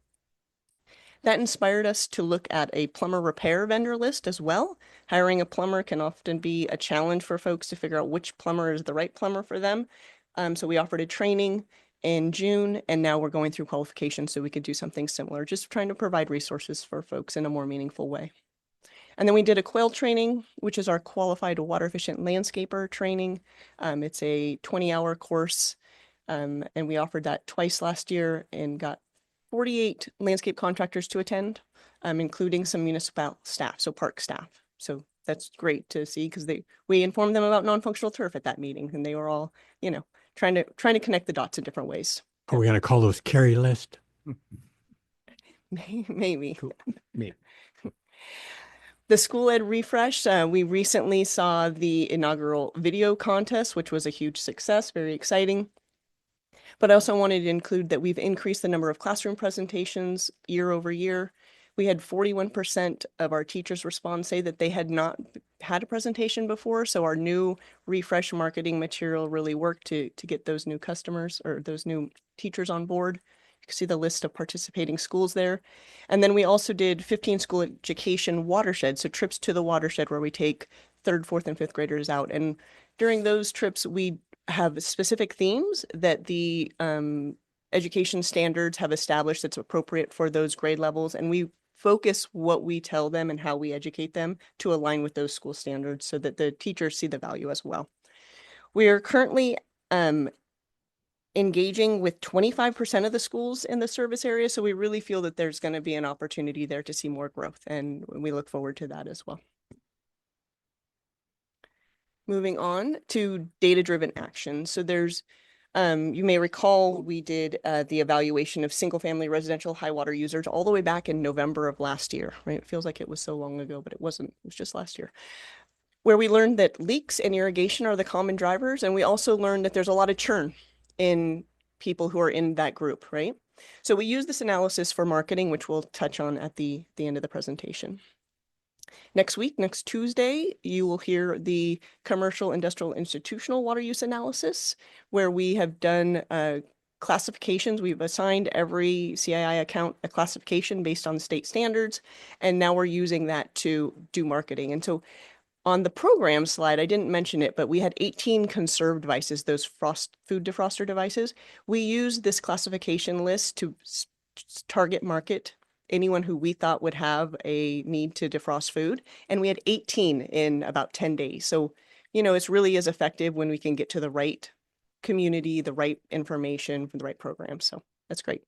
Speaker 13: That inspired us to look at a plumber repair vendor list as well. Hiring a plumber can often be a challenge for folks to figure out which plumber is the right plumber for them. So we offered a training in June, and now we're going through qualification so we could do something similar, just trying to provide resources for folks in a more meaningful way. And then we did a quail training, which is our qualified water efficient landscaper training. It's a 20-hour course, and we offered that twice last year and got 48 landscape contractors to attend, including some municipal staff, so park staff. So that's great to see because we informed them about non-functional turf at that meeting, and they were all, you know, trying to connect the dots in different ways.
Speaker 8: Are we going to call those carry list?
Speaker 13: Maybe.
Speaker 8: Cool. Maybe.
Speaker 13: The school ed refresh, we recently saw the inaugural video contest, which was a huge success, very exciting. But I also wanted to include that we've increased the number of classroom presentations year over year. We had 41% of our teachers respond, say that they had not had a presentation before. So our new refresh marketing material really worked to get those new customers or those new teachers on board. You can see the list of participating schools there. And then we also did 15 school education watersheds, so trips to the watershed where we take 3rd, 4th, and 5th graders out. And during those trips, we have specific themes that the education standards have established that's appropriate for those grade levels. And we focus what we tell them and how we educate them to align with those school standards so that the teachers see the value as well. We are currently engaging with 25% of the schools in the service area. So we really feel that there's going to be an opportunity there to see more growth, and we look forward to that as well. Moving on to data-driven action. So there's, you may recall, we did the evaluation of single-family residential high water users all the way back in November of last year, right? It feels like it was so long ago, but it wasn't. It was just last year, where we learned that leaks and irrigation are the common drivers. And we also learned that there's a lot of churn in people who are in that group, right? So we use this analysis for marketing, which we'll touch on at the end of the presentation. Next week, next Tuesday, you will hear the commercial, industrial, institutional water use analysis, where we have done classifications. We've assigned every CII account a classification based on state standards, and now we're using that to do marketing. And so on the program slide, I didn't mention it, but we had 18 conserve devices, those food defroster devices. We used this classification list to target market anyone who we thought would have a need to defrost food. And we had 18 in about 10 days. So, you know, it's really as effective when we can get to the right community, the right information from the right program. So that's great.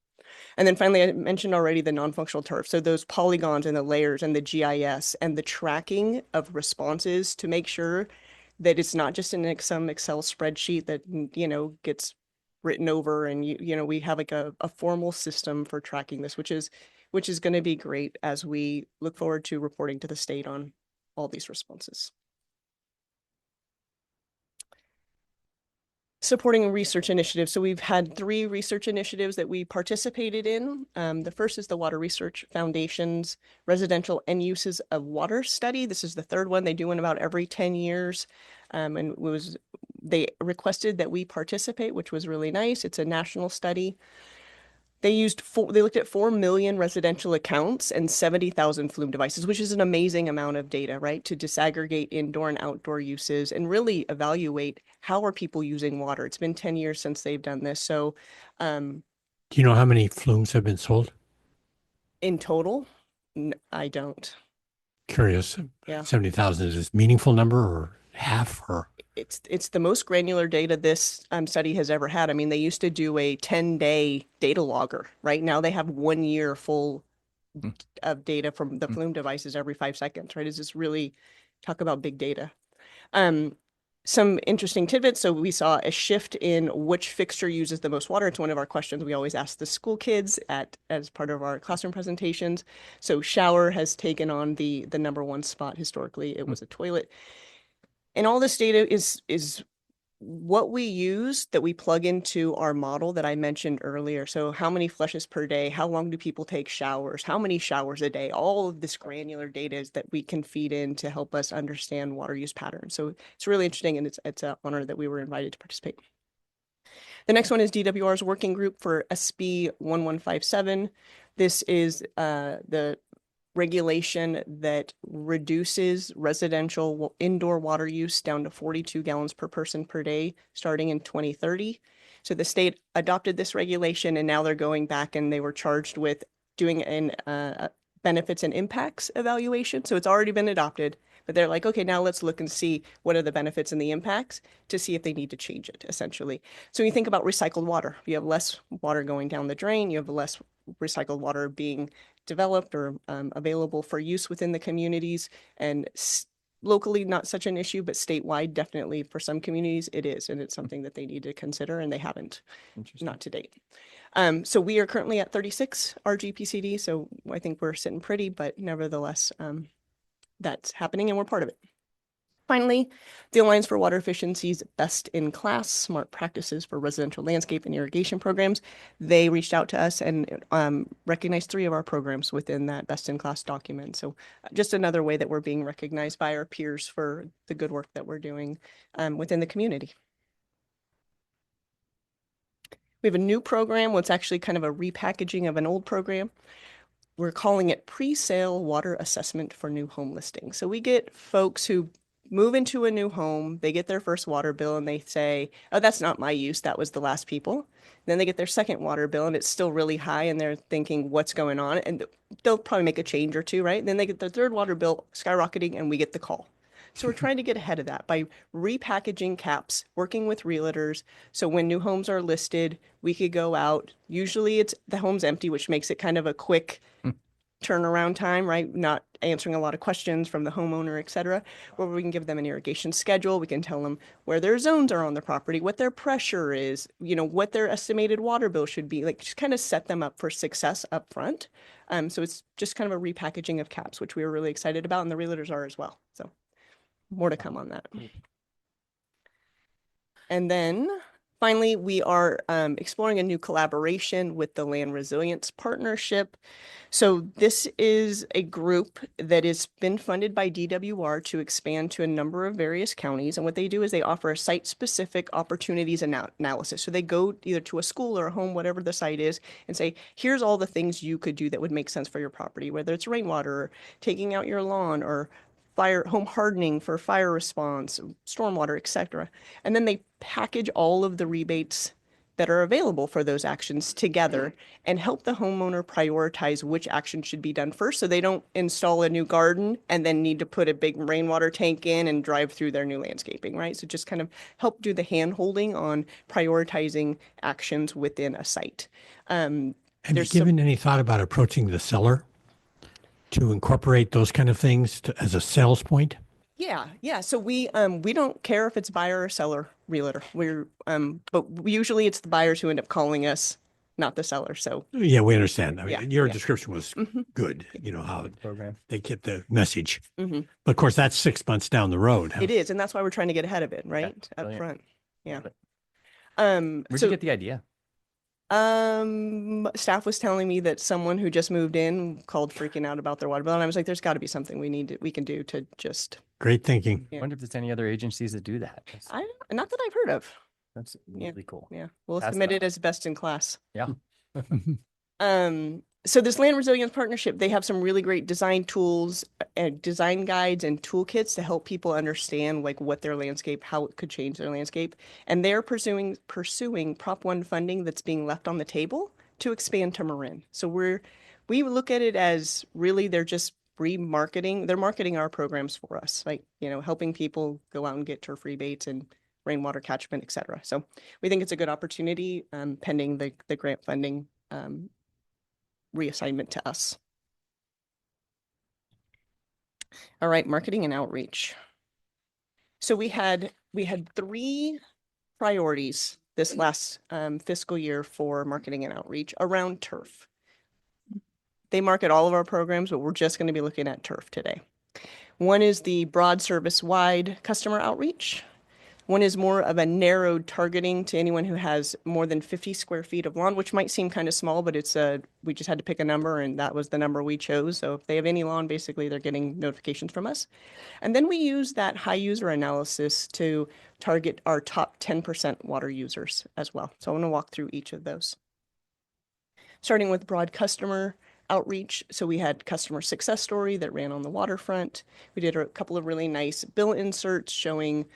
Speaker 13: And then finally, I mentioned already the non-functional turf. So those polygons and the layers and the GIS and the tracking of responses to make sure that it's not just in some Excel spreadsheet that, you know, gets written over, and, you know, we have like a formal system for tracking this, which is going to be great as we look forward to reporting to the state on all these responses. Supporting research initiatives. So we've had 3 research initiatives that we participated in. The first is the Water Research Foundation's Residential End Uses of Water study. This is the 3rd one. They do one about every 10 years. And they requested that we participate, which was really nice. It's a national study. They looked at 4 million residential accounts and 70,000 flume devices, which is an amazing amount of data, right? To disaggregate indoor and outdoor uses and really evaluate how are people using water. It's been 10 years since they've done this. So,
Speaker 8: do you know how many flumes have been sold?
Speaker 13: In total, I don't.
Speaker 8: Curious.
Speaker 13: Yeah.
Speaker 8: 70,000 is this meaningful number or half or?
Speaker 13: It's the most granular data this study has ever had. I mean, they used to do a 10-day data logger. Right now they have 1 year full of data from the flume devices every 5 seconds, right? Is this really, talk about big data. Some interesting tidbits. So we saw a shift in which fixture uses the most water. It's one of our questions we always ask the school kids as part of our classroom presentations. So shower has taken on the #1 spot. Historically, it was a toilet. And all this data is what we use that we plug into our model that I mentioned earlier. So how many flushes per day? How long do people take showers? How many showers a day? All of this granular data is that we can feed in to help us understand water use patterns. So it's really interesting, and it's an honor that we were invited to participate. The next one is DWR's working group for SB 1157. This is the regulation that reduces residential indoor water use down to 42 gallons per person per day, starting in 2030. So the state adopted this regulation, and now they're going back and they were charged with doing an benefits and impacts evaluation. So it's already been adopted, but they're like, okay, now let's look and see what are the benefits and the impacts to see if they need to change it, essentially. So when you think about recycled water, you have less water going down the drain, you have less recycled water being developed or available for use within the communities, and locally not such an issue, but statewide definitely for some communities it is, and it's something that they need to consider, and they haven't, not to date. So we are currently at 36 RGPCD, so I think we're sitting pretty, but nevertheless, that's happening and we're part of it. Finally, the Alliance for Water Efficiency's Best in Class Smart Practices for Residential Landscape and Irrigation Programs. They reached out to us and recognized 3 of our programs within that Best in Class document. So just another way that we're being recognized by our peers for the good work that we're doing within the community. We have a new program. Well, it's actually kind of a repackaging of an old program. We're calling it Pre-Sale Water Assessment for New Home Listings. So we get folks who move into a new home, they get their first water bill and they say, oh, that's not my use, that was the last people. Then they get their second water bill and it's still really high and they're thinking, what's going on? And they'll probably make a change or two, right? And then they get their third water bill skyrocketing and we get the call. So we're trying to get ahead of that by repackaging caps, working with realtors. So when new homes are listed, we could go out. Usually it's the home's empty, which makes it kind of a quick turnaround time, right? Not answering a lot of questions from the homeowner, et cetera, where we can give them an irrigation schedule. We can tell them where their zones are on the property, what their pressure is, you know, what their estimated water bill should be, like just kind of set them up for success up front. So it's just kind of a repackaging of caps, which we were really excited about, and the realtors are as well. So more to come on that. And then finally, we are exploring a new collaboration with the Land Resilience Partnership. So this is a group that has been funded by DWR to expand to a number of various counties. And what they do is they offer a site-specific opportunities analysis. So they go either to a school or a home, whatever the site is, and say, here's all the things you could do that would make sense for your property, whether it's rainwater, or taking out your lawn, or home hardening for fire response, stormwater, etc. And then they package all of the rebates that are available for those actions together and help the homeowner prioritize which action should be done first, so they don't install a new garden and then need to put a big rainwater tank in and drive through their new landscaping, right? So just kind of help do the hand holding on prioritizing actions within a site.
Speaker 8: Have you given any thought about approaching the seller to incorporate those kind of things as a sales point?
Speaker 13: Yeah. So we don't care if it's buyer or seller realtor. But usually it's the buyers who end up calling us, not the seller. So
Speaker 8: yeah, we understand. I mean,
Speaker 13: Yeah,
Speaker 8: your
Speaker 13: yeah.
Speaker 8: description was good. You know how
Speaker 1: Program.
Speaker 8: they get the message.
Speaker 13: Mhm.
Speaker 8: But of course, that's 6 months down the road.
Speaker 13: It is, and that's why we're trying to get ahead of it, right? Up
Speaker 1: brilliant.
Speaker 13: front. Yeah.
Speaker 1: Love it. Where'd
Speaker 13: So
Speaker 1: you get the idea?
Speaker 13: staff was telling me that someone who just moved in called freaking out about their water bill, and I was like, there's got to be something we can do to just,
Speaker 8: Great thinking.
Speaker 1: I wonder if there's any other agencies that do that.
Speaker 13: not that I've heard of.
Speaker 1: That's
Speaker 13: Yeah.
Speaker 1: really cool.
Speaker 13: Yeah, we'll
Speaker 1: Pass
Speaker 13: submit
Speaker 1: that
Speaker 13: it as best in class.
Speaker 1: Yeah.
Speaker 13: So this Land Resilience Partnership, they have some really great design tools and design guides and toolkits to help people understand like what their landscape, how it could change their landscape. And they're pursuing Prop 1 funding that's being left on the table to expand to Marin. So we look at it as really they're just they're marketing our programs for us, like, you know, helping people go out and get turf rebates and rainwater catchment, et cetera. So we think it's a good opportunity pending the grant funding reassignment to us. All right, marketing and outreach. So we had 3 priorities this last fiscal year for marketing and outreach around turf. They market all of our programs, but we're just going to be looking at turf today. One is the broad service wide customer outreach. One is more of a narrowed targeting to anyone who has more than 50 square feet of lawn, which might seem kind of small, but we just had to pick a number and that was the number we chose. So if they have any lawn, basically they're getting notifications from us. And then we use that high user analysis to target our top 10% water users as well. So I want to walk through each of those. Starting with broad customer, outreach. So we had customer success story that ran on the waterfront. We did a couple of really nice bill inserts showing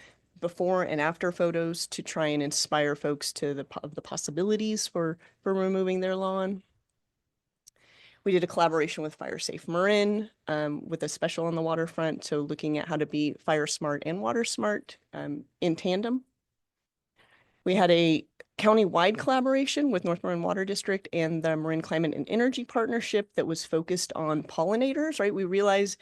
Speaker 13: before and after photos to try and inspire folks to the possibilities for removing their lawn. We did a collaboration with Fire Safe Marin with a special on the waterfront. So looking at how to be fire smart and water smart in tandem. We had a county-wide collaboration with North Marin Water District and the Marin Climate and Energy Partnership that was focused on pollinators, right? We realize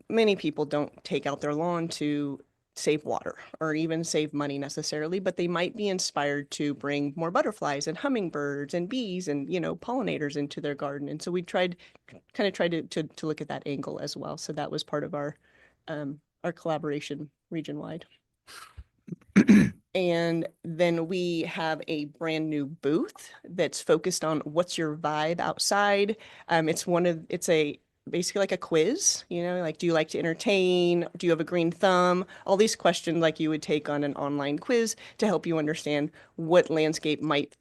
Speaker 13: many people don't take out their lawn to save water or even save money necessarily, but they might be inspired to bring more butterflies and hummingbirds and bees and, you know, pollinators into their garden. And so we tried to look at that angle as well. So that was part of our collaboration region-wide. And then we have a brand new booth that's focused on what's your vibe outside. It's basically like a quiz, you know, like, do you like to entertain? Do you have a green thumb? All these questions like you would take on an online quiz to help you understand what landscape might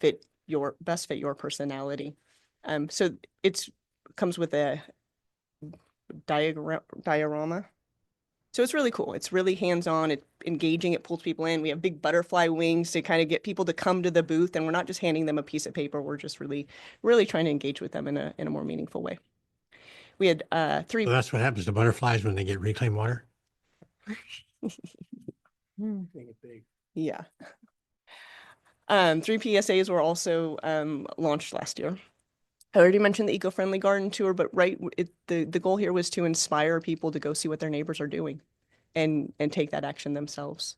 Speaker 13: best fit your personality. So it comes with a diorama. So it's really cool. It's really hands-on, it's engaging, it pulls people in. We have big butterfly wings to kind of get people to come to the booth, and we're not just handing them a piece of paper. We're just really trying to engage with them in a more meaningful way. We had three.
Speaker 8: So that's what happens to butterflies when they get reclaimed water.
Speaker 13: Yeah. 3 PSAs were also launched last year. I already mentioned the eco-friendly garden tour, but the goal here was to inspire people to go see what their neighbors are doing and take that action themselves.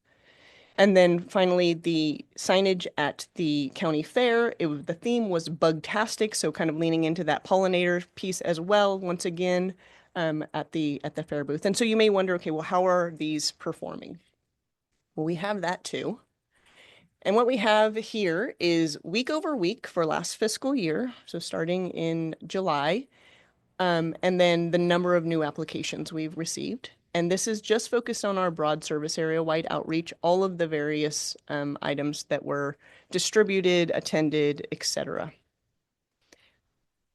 Speaker 13: And then finally, the signage at the county fair, the theme was bugtastic, so kind of leaning into that pollinator piece as well, once again, at the fair booth. And so you may wonder, okay, well, how are these performing? Well, we have that too. And what we have here is week over week for last fiscal year, so starting in July, and then the number of new applications we've received. And this is just focused on our broad service area wide outreach, all of the various items that were distributed, attended, etc.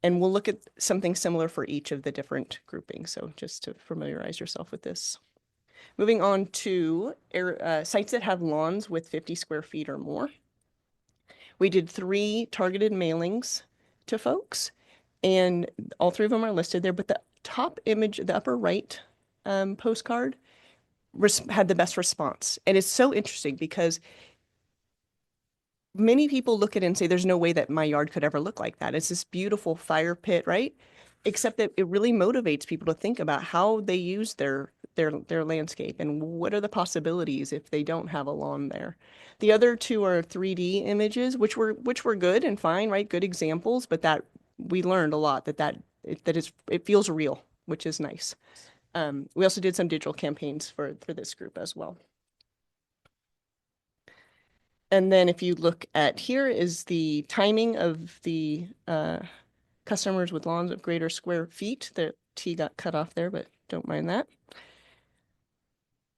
Speaker 13: And we'll look at something similar for each of the different groupings, so just to familiarize yourself with this. Moving on to sites that have lawns with 50 square feet or more. We did 3 targeted mailings to folks, and all 3 of them are listed there, but the top image, the upper right postcard, had the best response. And it's so interesting because many people look at it and say, there's no way that my yard could ever look like that. It's this beautiful fire pit, right? Except that it really motivates people to think about how they use their landscape and what are the possibilities if they don't have a lawn there. The other 2 are 3D images, which were good and fine, right? Good examples, but that we learned a lot it feels real, which is nice. We also did some digital campaigns for this group as well. And then if you look at here is the timing of the customers with lawns of greater square feet. The T got cut off there, but don't mind that.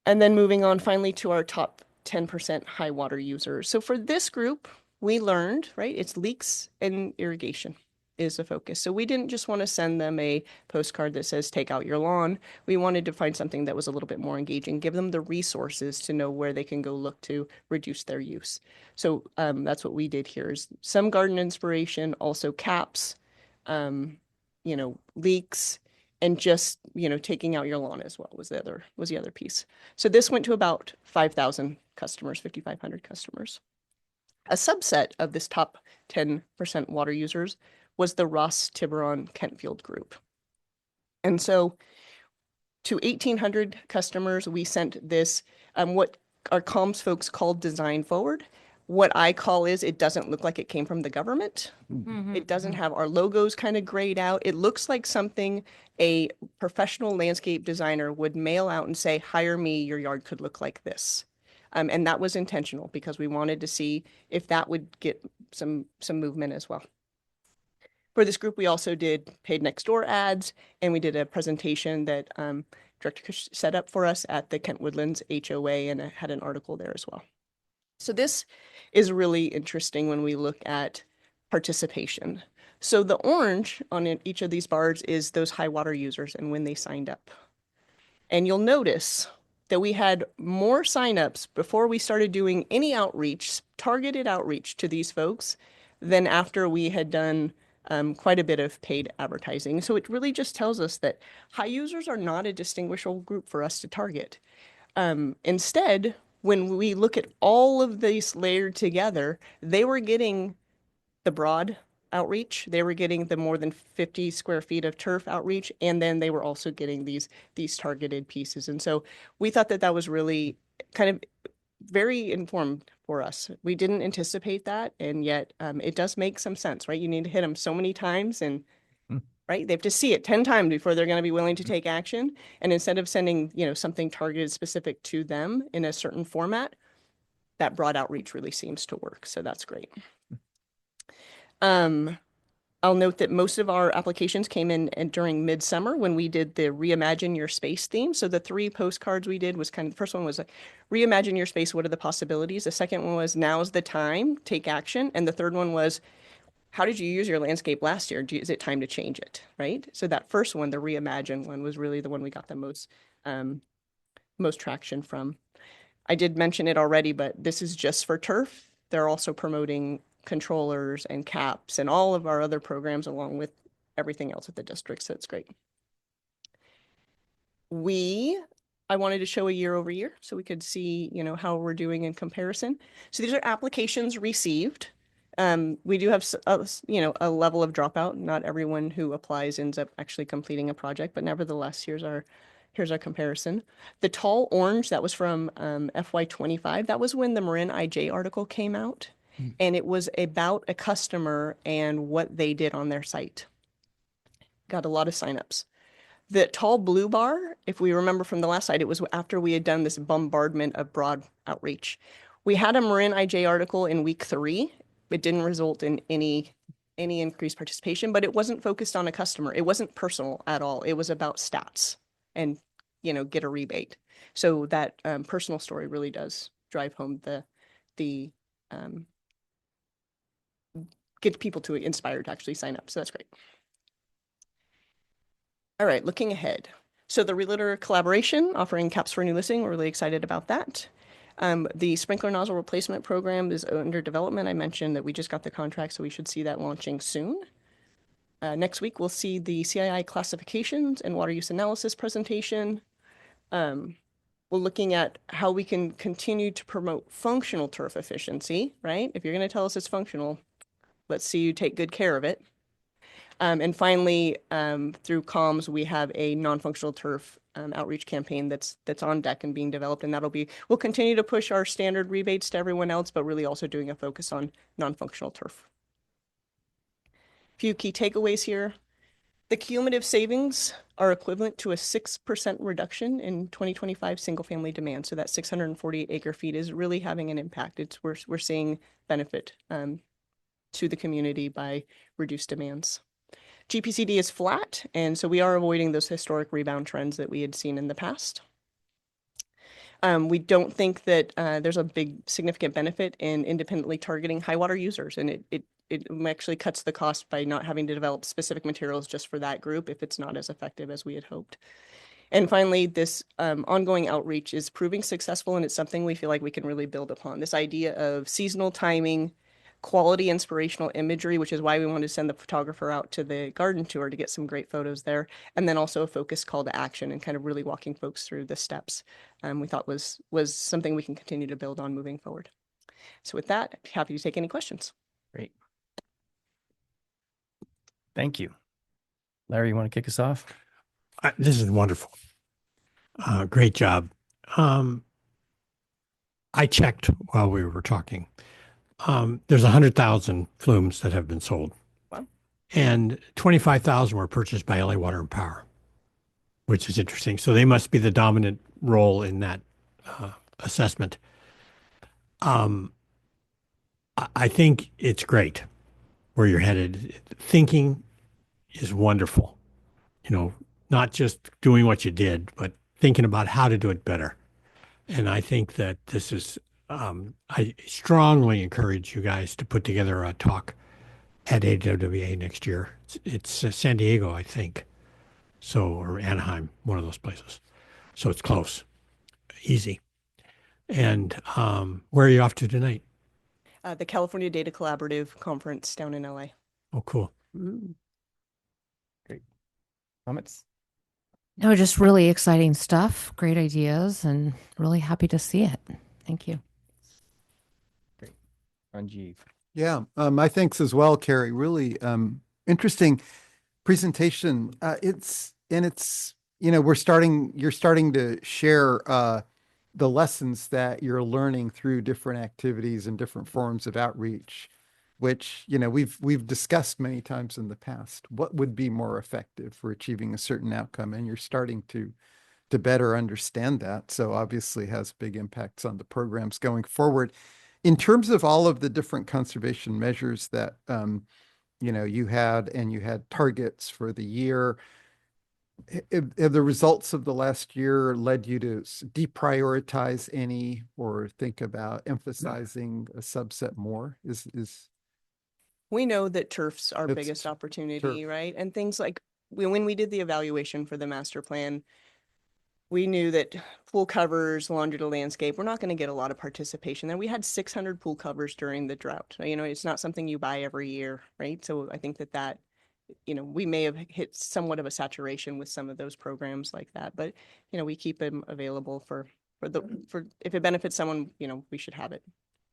Speaker 13: And then moving on finally to our top 10% high water users. So for this group, we learned, right, it's leaks and irrigation is the focus. So we didn't just want to send them a postcard that says, take out your lawn. We wanted to find something that was a little bit more engaging, give them the resources to know where they can go look to reduce their use. So that's what we did here is some garden inspiration, also caps, leaks, and just, taking out your lawn as well was the other piece. So this went to about 5,000 customers, 5,500 customers. A subset of this top 10% water users was the Ross Tiburon Kentfield group. And so to 1,800 customers, we sent this, what our comms folks called design forward. What I call is it doesn't look like it came from the government. It doesn't have our logos kind of grayed out. It looks like something a professional landscape designer would mail out and say, hire me, your yard could look like this. And that was intentional because we wanted to see if that would get some movement as well. For this group, we also did paid next door ads, and we did a presentation that Director Kush set up for us at the Kent Woodlands HOA, and it had an article there as well. So this is really interesting when we look at participation. So the orange on each of these bars is those high water users and when they signed up. And you'll notice that we had more signups before we started doing any outreach, targeted outreach to these folks than after we had done quite a bit of paid advertising. So it really just tells us that high users are not a distinguishable group for us to target. Instead, when we look at all of these layered together, they were getting the broad outreach. They were getting the more than 50 square feet of turf outreach, and then they were also getting these targeted pieces. And so we thought that that was really kind of very informed for us. We didn't anticipate that, and yet it does make some sense, right? You need to hit them so many times, and right, they have to see it 10 times before they're going to be willing to take action. And instead of sending, something targeted specific to them in a certain format, that broad outreach really seems to work. So that's great. I'll note that most of our applications came in during midsummer when we did the Reimagine Your Space theme. So the 3 postcards we did was the first one was Reimagine Your Space, what are the possibilities? The second one was now's the time, take action. And the third one was, how did you use your landscape last year? Is it time to change it, right? So that first one, the Reimagine one, was really the one we got the most traction from. I did mention it already, but this is just for turf. They're also promoting controllers and caps and all of our other programs along with everything else at the district. So it's great. I wanted to show a year over year so we could see, how we're doing in comparison. So these are applications received. We do have, a level of dropout. Not everyone who applies ends up actually completing a project, but nevertheless, here's our comparison. The tall orange, that was from FY25. That was when the Marin IJ article came out. And it was about a customer and what they did on their site. Got a lot of signups. The tall blue bar, if we remember from the last slide, it was after we had done this bombardment of broad outreach. We had a Marin IJ article in week 3. It didn't result in any increased participation, but it wasn't focused on a customer. It wasn't personal at all. It was about stats and, get a rebate. So that personal story really does drive home the get people to inspired to actually sign up. So that's great. All right, looking ahead. So the Realtor collaboration offering caps for new listing, we're really excited about that. The sprinkler nozzle replacement program is under development. I mentioned that we just got the contract, so we should see that launching soon. Next week, we'll see the CII classifications and water use analysis presentation. We're looking at how we can continue to promote functional turf efficiency, right? If you're going to tell us it's functional, let's see you take good care of it. And finally, through comms, we have a non-functional turf outreach campaign that's on deck and being developed. And we'll continue to push our standard rebates to everyone else, but really also doing a focus on non-functional turf. Few key takeaways here. The cumulative savings are equivalent to a 6% reduction in 2025 single-family demand. So that 648 acre-feet is really having an impact. We're seeing benefit to the community by reduced demands. GPCD is flat, and so we are avoiding those historic rebound trends that we had seen in the past. We don't think that there's a big significant benefit in independently targeting high water users, and it actually cuts the cost by not having to develop specific materials just for that group if it's not as effective as we had hoped. And finally, this ongoing outreach is proving successful, and it's something we feel like we can really build upon. This idea of seasonal timing, quality inspirational imagery, which is why we wanted to send the photographer out to the garden tour to get some great photos there. And then also a focused call to action and kind of really walking folks through the steps we thought was something we can continue to build on moving forward. So with that, I'd be happy to take any questions.
Speaker 1: Great. Thank you. Larry, you want to kick us off?
Speaker 8: This is wonderful. Great job. I checked while we were talking. There's 100,000 flumes that have been sold.
Speaker 13: Wow.
Speaker 8: And 25,000 were purchased by LA Water and Power, which is interesting. So they must be the dominant role in that assessment. I think it's great where you're headed. Thinking is wonderful. Not just doing what you did, but thinking about how to do it better. And I think that this is I strongly encourage you guys to put together a talk at AWWA next year. It's San Diego, I think. So, or Anaheim, one of those places. So it's close, easy. And where are you off to tonight?
Speaker 13: The California Data Collaborative Conference down in LA.
Speaker 8: Oh, cool.
Speaker 1: Great. Comments?
Speaker 9: No, just really exciting stuff, great ideas, and really happy to see it. Thank you.
Speaker 1: Ranjiv.
Speaker 5: Yeah, my thanks as well, Carrie. Really interesting presentation. It's you're starting to share the lessons that you're learning through different activities and different forms of outreach, which we've discussed many times in the past. What would be more effective for achieving a certain outcome, and you're starting to better understand that. So obviously has big impacts on the programs going forward. In terms of all of the different conservation measures that you had targets for the year, have the results of the last year led you to deprioritize any or think about emphasizing a subset more?
Speaker 13: We know that turf's our
Speaker 5: It's
Speaker 13: biggest opportunity,
Speaker 5: turf.
Speaker 13: right? And things like when we did the evaluation for the master plan, we knew that pool covers, laundry to landscape, we're not going to get a lot of participation there. We had 600 pool covers during the drought. It's not something you buy every year, right? So I think that we may have hit somewhat of a saturation with some of those programs like that, but we keep them available for if it benefits someone, we should have it.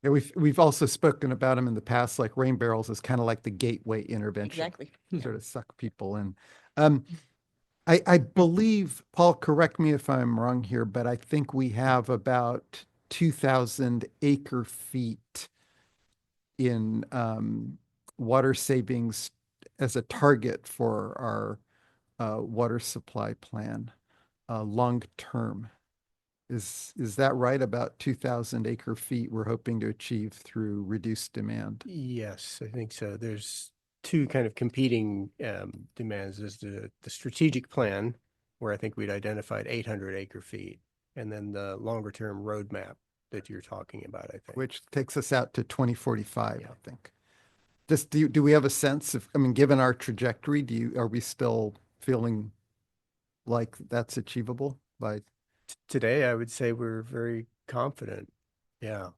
Speaker 5: Yeah, we've also spoken about them in the past, like rain barrels is kind of like the gateway intervention.
Speaker 13: Exactly.
Speaker 5: Sort of suck people in. I believe, Paul, correct me if I'm wrong here, but I think we have about 2,000 acre feet in water savings as a target for our water supply plan long term. Is that right? About 2,000 acre feet we're hoping to achieve through reduced demand.
Speaker 3: Yes, I think so. There's two kind of competing demands. There's the strategic plan, where I think we'd identified 800 acre feet, and then the longer term roadmap that you're talking about, I think.
Speaker 5: Which takes us out to 2045,
Speaker 3: Yeah.
Speaker 5: I think. Just do we have a sense of, given our trajectory, are we still feeling like that's achievable by?
Speaker 3: Today, I would say we're very confident. Yeah.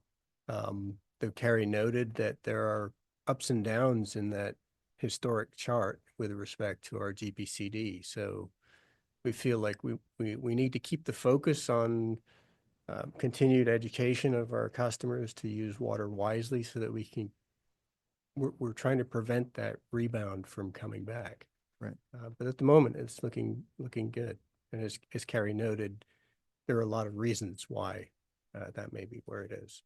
Speaker 3: Though Carrie noted that there are ups and downs in that historic chart with respect to our GPCD. So we feel like we need to keep the focus on continued education of our customers to use water wisely, so that we're trying to prevent that rebound from coming back.
Speaker 5: Right.
Speaker 3: But at the moment, it's looking good. And as Carrie noted, there are a lot of reasons why that may be where it is.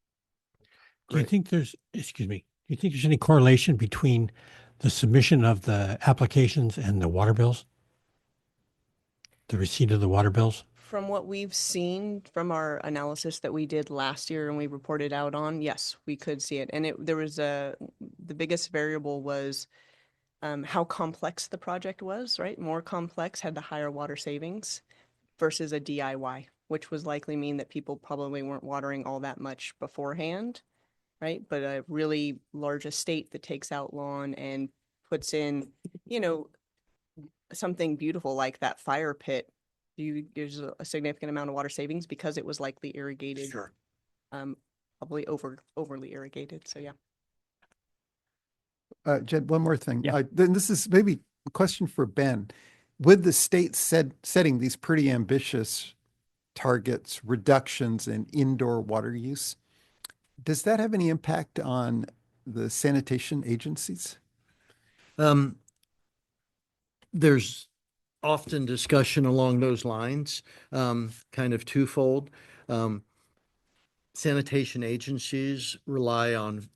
Speaker 8: Do you
Speaker 3: Great.
Speaker 8: think there's any correlation between the submission of the applications and the water bills? The receipt of the water bills?
Speaker 13: From what we've seen from our analysis that we did last year and we reported out on, yes, we could see it. And there was the biggest variable was how complex the project was, right? More complex had the higher water savings versus a DIY, which was likely mean that people probably weren't watering all that much beforehand, right? But a really large estate that takes out lawn and puts in, something beautiful like that fire pit, there's a significant amount of water savings because it was likely irrigated.
Speaker 8: Sure.
Speaker 13: Probably overly irrigated. So yeah.
Speaker 5: Jed, one more thing.
Speaker 1: Yeah.
Speaker 5: Then this is maybe a question for Ben. With the state setting these pretty ambitious targets, reductions in indoor water use, does that have any impact on the sanitation agencies?
Speaker 11: There's often discussion along those lines, kind of twofold. Sanitation agencies rely on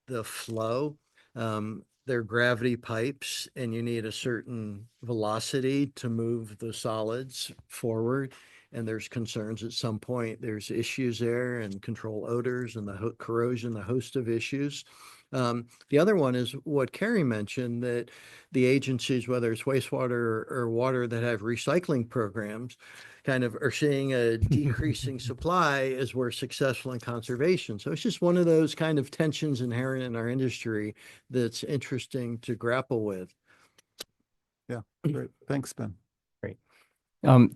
Speaker 11: the flow. They're gravity pipes, and you need a certain velocity to move the solids forward. And there's concerns at some point, there's issues there, and control odors and the corrosion, the host of issues. The other one is what Carrie mentioned, that the agencies, whether it's wastewater or water that have recycling programs, kind of are seeing a decreasing supply as we're successful in conservation. So it's just one of those kind of tensions inherent in our industry that's interesting to grapple with.
Speaker 5: Yeah, great. Thanks, Ben.
Speaker 1: Great.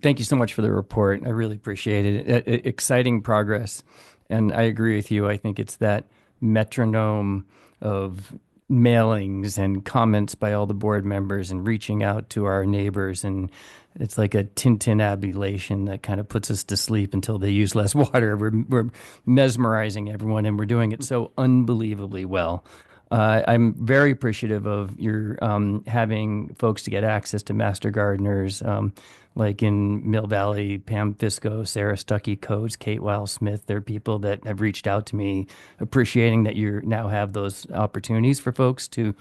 Speaker 1: Thank you so much for the report. I really appreciate it. Exciting progress. And I agree with you. I think it's that metronome of mailings and comments by all the board members and reaching out to our neighbors. And it's like a Tintin abulation that kind of puts us to sleep until they use less water. We're mesmerizing everyone, and we're doing it so unbelievably well. I'm very appreciative of your having folks to get access to master gardeners, like in Mill Valley, Pam Fisco, Sarah Stuckey Coates, Kate Weil-Smith. They're people that have reached out to me, appreciating that you now have those opportunities for folks to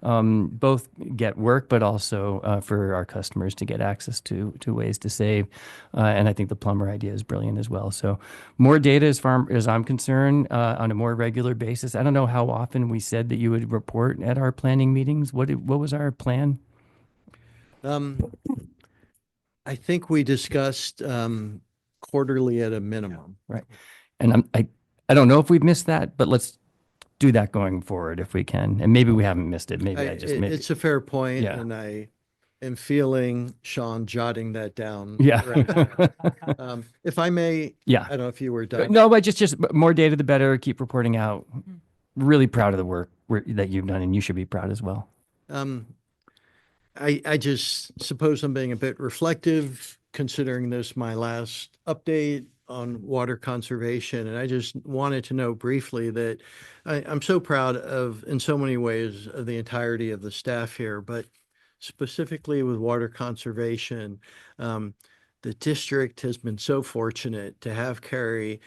Speaker 1: both get work, but also for our customers to get access to ways to save. And I think the plumber idea is brilliant as well. So more data as far as I'm concerned on a more regular basis. I don't know how often we said that you would report at our planning meetings. What was our plan?
Speaker 11: I think we discussed quarterly at a minimum.
Speaker 1: Right. And I don't know if we've missed that, but let's do that going forward if we can. And maybe we haven't missed it. Maybe
Speaker 11: It's a fair point,
Speaker 1: Yeah.
Speaker 11: and I am feeling Sean jotting that down.
Speaker 1: Yeah.
Speaker 11: right now. If I may,
Speaker 1: Yeah.
Speaker 11: I don't know if you were done.
Speaker 1: No, but just more data, the better. Keep reporting out. Really proud of the work that you've done, and you should be proud as well.
Speaker 11: I just suppose I'm being a bit reflective, considering this my last update on water conservation. And I just wanted to know briefly that I'm so proud of, in so many ways, of the entirety of the staff here, but specifically with water conservation, the district has been so fortunate to have Carrie,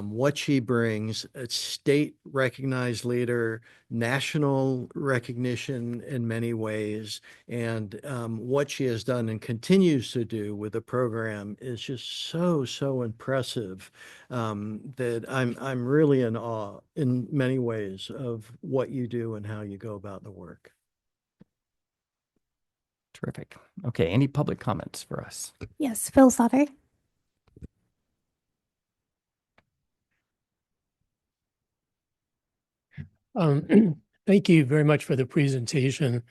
Speaker 11: what she brings, a state recognized leader, national recognition in many ways, and what she has done and continues to do with the program is just so impressive, that I'm really in awe in many ways of what you do and how you go about the work.
Speaker 1: Terrific. Okay. Any public comments for us?
Speaker 2: Yes, Phil Sauter.
Speaker 7: Thank you very much for the presentation.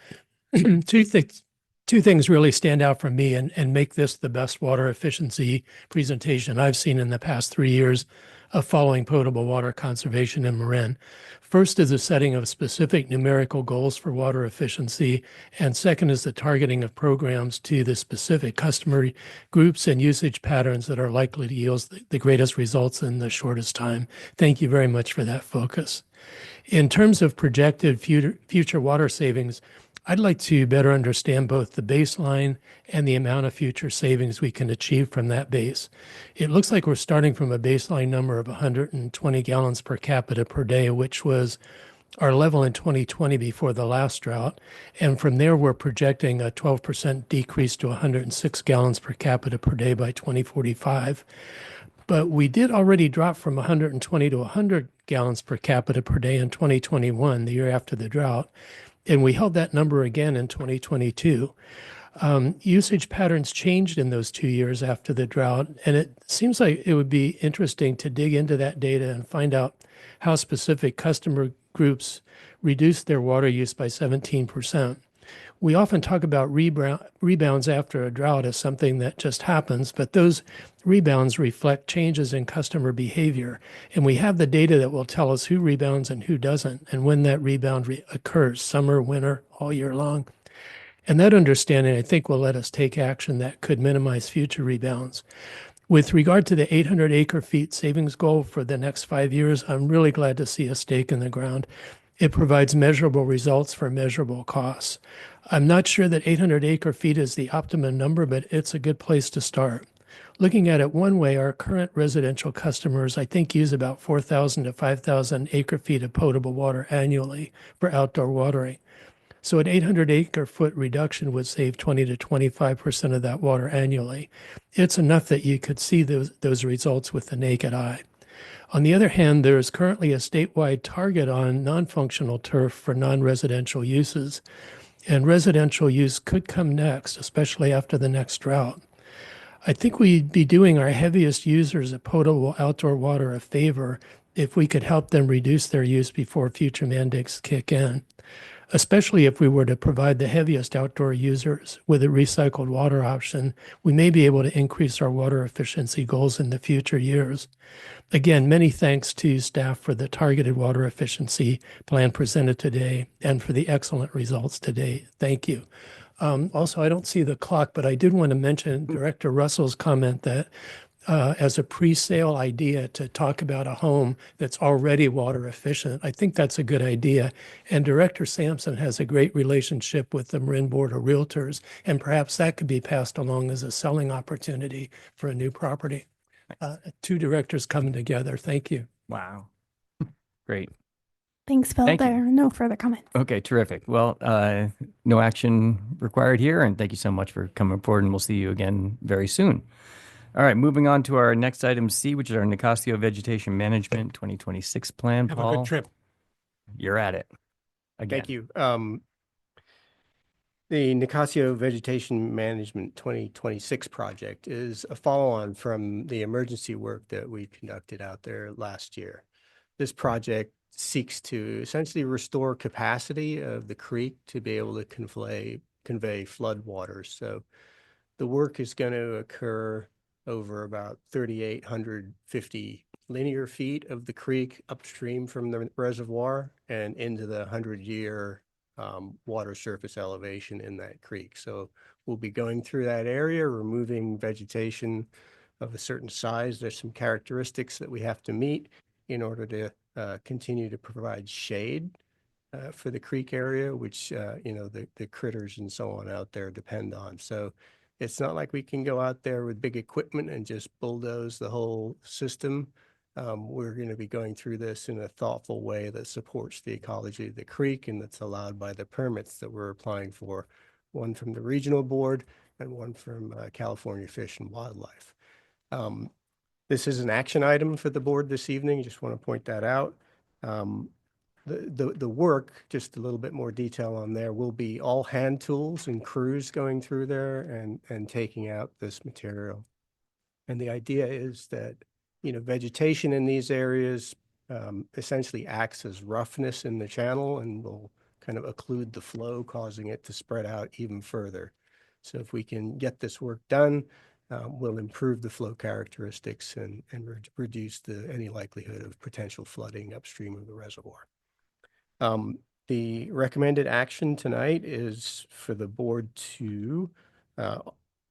Speaker 7: Two things really stand out for me and make this the best water efficiency presentation I've seen in the past 3 years of following potable water conservation in Marin. First is the setting of specific numerical goals for water efficiency, and second is the targeting of programs to the specific customer groups and usage patterns that are likely to yield the greatest results in the shortest time. Thank you very much for that focus. In terms of projected future water savings, I'd like to better understand both the baseline and the amount of future savings we can achieve from that base. It looks like we're starting from a baseline number of 120 gallons per capita per day, which was our level in 2020 before the last drought. And from there, we're projecting a 12% decrease to 106 gallons per capita per day by 2045. But we did already drop from 120 to 100 gallons per capita per day in 2021, the year after the drought. And we held that number again in 2022. Usage patterns changed in those 2 years after the drought. And it seems like it would be interesting to dig into that data and find out how specific customer groups reduced their water use by 17%. We often talk about rebounds after a drought as something that just happens, but those rebounds reflect changes in customer behavior. And we have the data that will tell us who rebounds and who doesn't, and when that rebound occurs, summer, winter, all year long. And that understanding, I think, will let us take action that could minimize future rebounds. With regard to the 800 acre-feet savings goal for the next 5 years, I'm really glad to see a stake in the ground. It provides measurable results for measurable costs. I'm not sure that 800 acre-feet is the optimum number, but it's a good place to start. Looking at it one way, our current residential customers, I think, use about 4,000 to 5,000 acre-feet of potable water annually for outdoor watering. So an 800 acre-foot reduction would save 20 to 25% of that water annually. It's enough that you could see those results with the naked eye. On the other hand, there is currently a statewide target on non-functional turf for non-residential uses, and residential use could come next, especially after the next drought. I think we'd be doing our heaviest users of potable outdoor water a favor if we could help them reduce their use before future mandates kick in, especially if we were to provide the heaviest outdoor users with a recycled water option. We may be able to increase our water efficiency goals in the future years. Again, many thanks to staff for the targeted water efficiency plan presented today and for the excellent results today. Thank you. Also, I don't see the clock, but I did want to mention Director Russell's comment that as a pre-sale idea to talk about a home that's already water efficient. I think that's a good idea. And Director Sampson has a great relationship with the Marin Board of Realtors, and perhaps that could be passed along as a selling opportunity for a new property. Two directors coming together. Thank you.
Speaker 1: Wow. Great.
Speaker 2: Thanks, Phil.
Speaker 1: Thank you.
Speaker 2: There are no further comments.
Speaker 1: Okay, terrific. Well, no action required here, and thank you so much for coming forward, and we'll see you again very soon. All right, moving on to our next item C, which is our Nicasio Vegetation Management 2026 plan.
Speaker 3: Have a
Speaker 1: Paul,
Speaker 3: good trip.
Speaker 1: you're at it. Again.
Speaker 3: Thank you. The Nicasio Vegetation Management 2026 project is a follow-on from the emergency work that we conducted out there last year. This project seeks to essentially restore capacity of the creek to be able to convey flood waters. So the work is going to occur over about 3,850 linear feet of the creek upstream from the reservoir and into the 100-year water surface elevation in that creek. So we'll be going through that area, removing vegetation of a certain size. There's some characteristics that we have to meet in order to continue to provide shade for the creek area, which, the critters and so on out there depend on. So it's not like we can go out there with big equipment and just bulldoze the whole system. We're going to be going through this in a thoughtful way that supports the ecology of the creek and that's allowed by the permits that we're applying for, one from the regional board and one from California Fish and Wildlife. This is an action item for the board this evening. Just want to point that out. The work, just a little bit more detail on there, will be all hand tools and crews going through there and taking out this material. And the idea is that, vegetation in these areas essentially acts as roughness in the channel and will kind of occlude the flow, causing it to spread out even further. So if we can get this work done, we'll improve the flow characteristics and reduce any likelihood of potential flooding upstream of the reservoir. The recommended action tonight is for the board to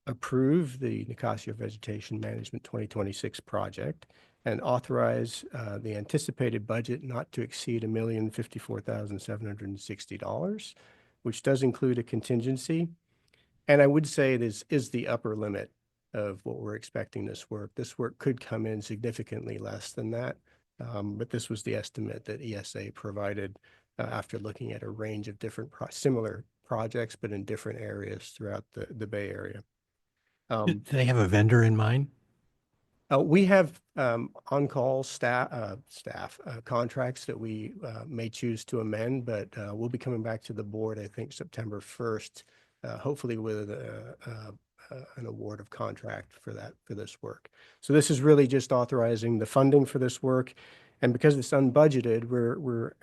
Speaker 3: approve the Nicasio Vegetation Management 2026 project and authorize the anticipated budget not to exceed $1,054,760, which does include a contingency. And I would say it is the upper limit of what we're expecting this work. This work could come in significantly less than that, but this was the estimate that ESA provided after looking at a range of different similar projects, but in different areas throughout the Bay Area.
Speaker 8: Do they have a vendor in mind?
Speaker 3: We have on-call staff contracts that we may choose to amend, but we'll be coming back to the board, I think, September 1st, hopefully with an award of contract for this work. So this is really just authorizing the funding for this work. And because it's unbudgeted, we're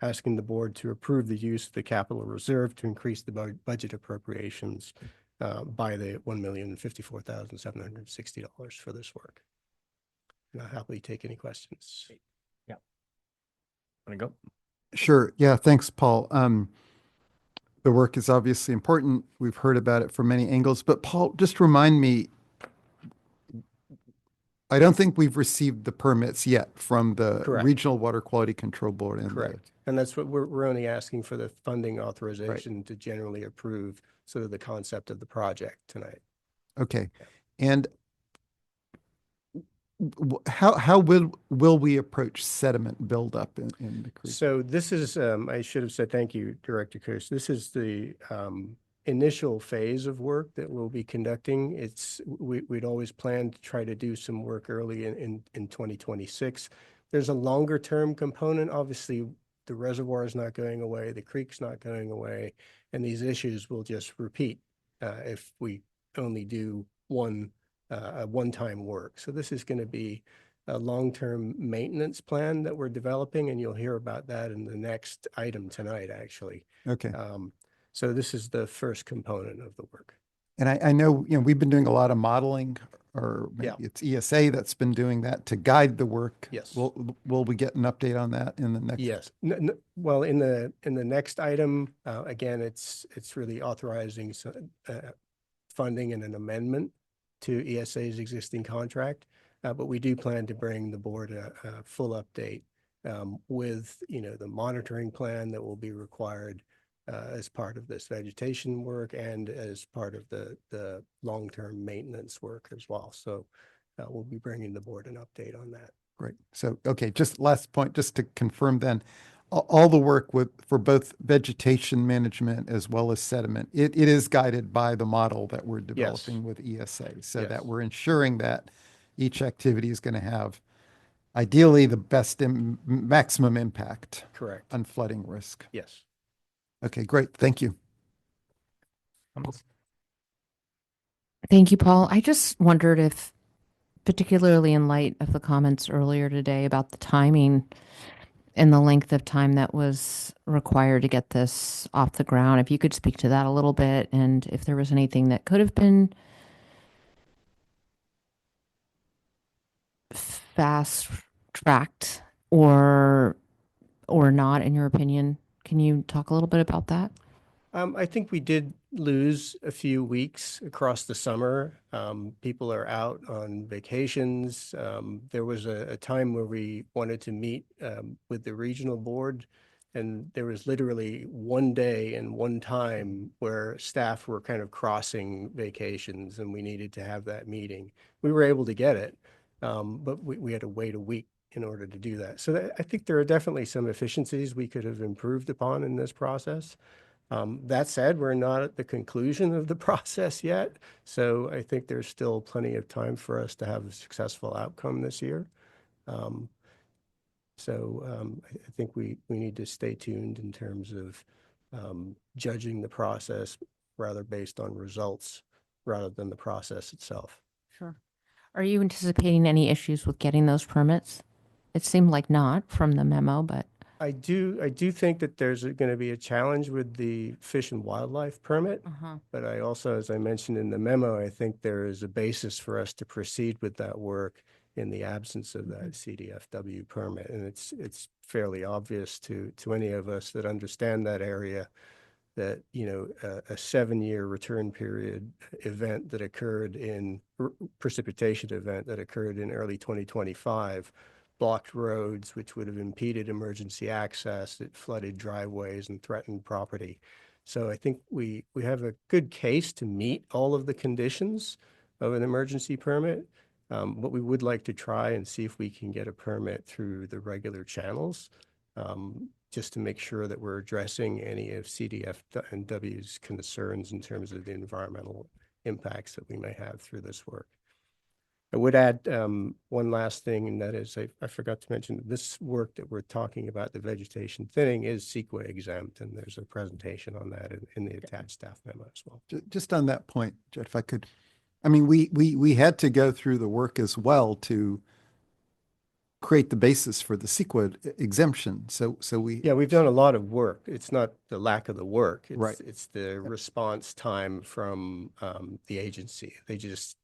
Speaker 3: asking the board to approve the use of the capital reserve to increase the budget appropriations by the $1,054,760 for this work. And I'll happily take any questions.
Speaker 1: Yeah. Want to go?
Speaker 5: Sure. Yeah. Thanks, Paul. The work is obviously important. We've heard about it from many angles, but Paul, just remind me, I don't think we've received the permits yet from the
Speaker 3: Correct.
Speaker 5: Regional Water Quality Control Board. And
Speaker 3: Correct. And that's what we're only asking for, the funding authorization to generally approve sort of the concept of the project tonight.
Speaker 5: Okay. And how will we approach sediment buildup in the creek?
Speaker 3: So this is, I should have said, thank you, Director Kirsch. This is the initial phase of work that we'll be conducting. We'd always planned to try to do some work early in 2026. There's a longer term component. Obviously, the reservoir is not going away, the creek's not going away, and these issues will just repeat if we only do a one-time work. So this is going to be a long-term maintenance plan that we're developing, and you'll hear about that in the next item tonight, actually.
Speaker 5: Okay.
Speaker 3: So this is the first component of the work.
Speaker 5: And I know, we've been doing a lot of modeling, or maybe
Speaker 3: Yeah.
Speaker 5: it's ESA that's been doing that to guide the work.
Speaker 3: Yes.
Speaker 5: Will we get an update on that in the next?
Speaker 3: Yes. Well, in the next item, again, it's really authorizing funding and an amendment to ESA's existing contract. But we do plan to bring the board a full update with, the monitoring plan that will be required as part of this vegetation work and as part of the long-term maintenance work as well. So we'll be bringing the board an update on that.
Speaker 5: Great. So, okay, just last point, just to confirm then, all the work for both vegetation management as well as sediment, it is guided by the model that we're developing with ESA, so
Speaker 3: Yes.
Speaker 5: that we're ensuring that each activity is going to have ideally the best maximum impact
Speaker 3: Correct.
Speaker 5: on flooding risk.
Speaker 3: Yes.
Speaker 5: Okay, great. Thank you.
Speaker 9: Thank you, Paul. I just wondered if, particularly in light of the comments earlier today about the timing and the length of time that was required to get this off the ground, if you could speak to that a little bit, and if there was anything that could have been fast tracked or not, in your opinion. Can you talk a little bit about that?
Speaker 3: I think we did lose a few weeks across the summer. People are out on vacations. There was a time where we wanted to meet with the regional board, and there was literally one day and one time where staff were kind of crossing vacations, and we needed to have that meeting. We were able to get it, but we had to wait a week in order to do that. So I think there are definitely some efficiencies we could have improved upon in this process. That said, we're not at the conclusion of the process yet. So I think there's still plenty of time for us to have a successful outcome this year. I think we need to stay tuned in terms of judging the process rather based on results rather than the process itself.
Speaker 9: Sure. Are you anticipating any issues with getting those permits? It seemed like not from the memo, but.
Speaker 3: I do think that there's going to be a challenge with the Fish and Wildlife permit, but I also, as I mentioned in the memo, I think there is a basis for us to proceed with that work in the absence of that CDFW permit. And it's fairly obvious to any of us that understand that area that, a 7-year return period event that occurred precipitation event that occurred in early 2025 blocked roads, which would have impeded emergency access. It flooded driveways and threatened property. So I think we have a good case to meet all of the conditions of an emergency permit, but we would like to try and see if we can get a permit through the regular channels, just to make sure that we're addressing any of CDFW's concerns in terms of the environmental impacts that we may have through this work. I would add one last thing, and that is I forgot to mention this work that we're talking about, the vegetation thinning, is CEQA exempt, and there's a presentation on that in the attached staff memo as well.
Speaker 5: Just on that point, Jed, if I could, I mean, we had to go through the work as well to create the basis for the CEQA exemption. So
Speaker 3: we've done a lot of work. It's not the lack of the work.
Speaker 5: Right.
Speaker 3: It's the response time from the agency. They just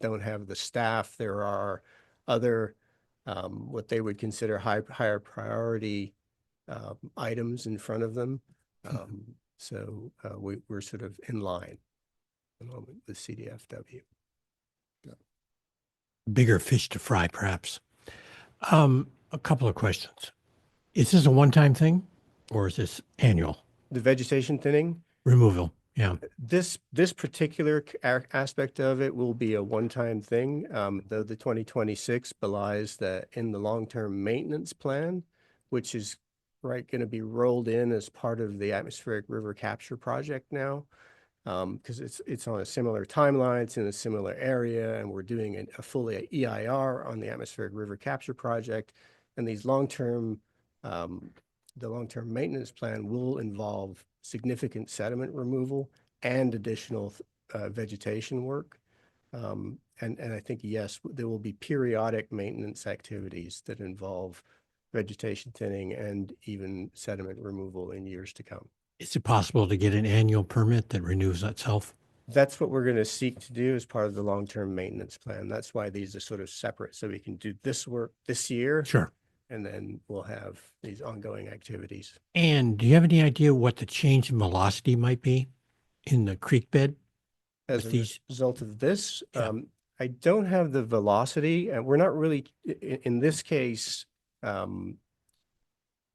Speaker 3: don't have the staff. There are other what they would consider higher priority items in front of them. So we're sort of in line at the moment with CDFW.
Speaker 8: Bigger fish to fry, perhaps. A couple of questions. Is this a one-time thing or is this annual?
Speaker 3: The vegetation thinning?
Speaker 8: Removal, yeah.
Speaker 3: This particular aspect of it will be a one-time thing, though the 2026 belies that in the long-term maintenance plan, which is going to be rolled in as part of the atmospheric river capture project now. because it's on a similar timeline, it's in a similar area, and we're doing a fully EIR on the atmospheric river capture project. And these long-term, the long-term maintenance plan will involve significant sediment removal and additional vegetation work. And I think, yes, there will be periodic maintenance activities that involve vegetation thinning and even sediment removal in years to come.
Speaker 8: Is it possible to get an annual permit that renews itself?
Speaker 3: That's what we're going to seek to do as part of the long-term maintenance plan. That's why these are sort of separate. So we can do this work this year.
Speaker 8: Sure.
Speaker 3: And then we'll have these ongoing activities.
Speaker 8: And do you have any idea what the change in velocity might be in the creek bed?
Speaker 3: As
Speaker 8: with
Speaker 3: a
Speaker 8: these-
Speaker 3: result of this,
Speaker 8: Yeah.
Speaker 3: I don't have the velocity, and we're not really, in this case,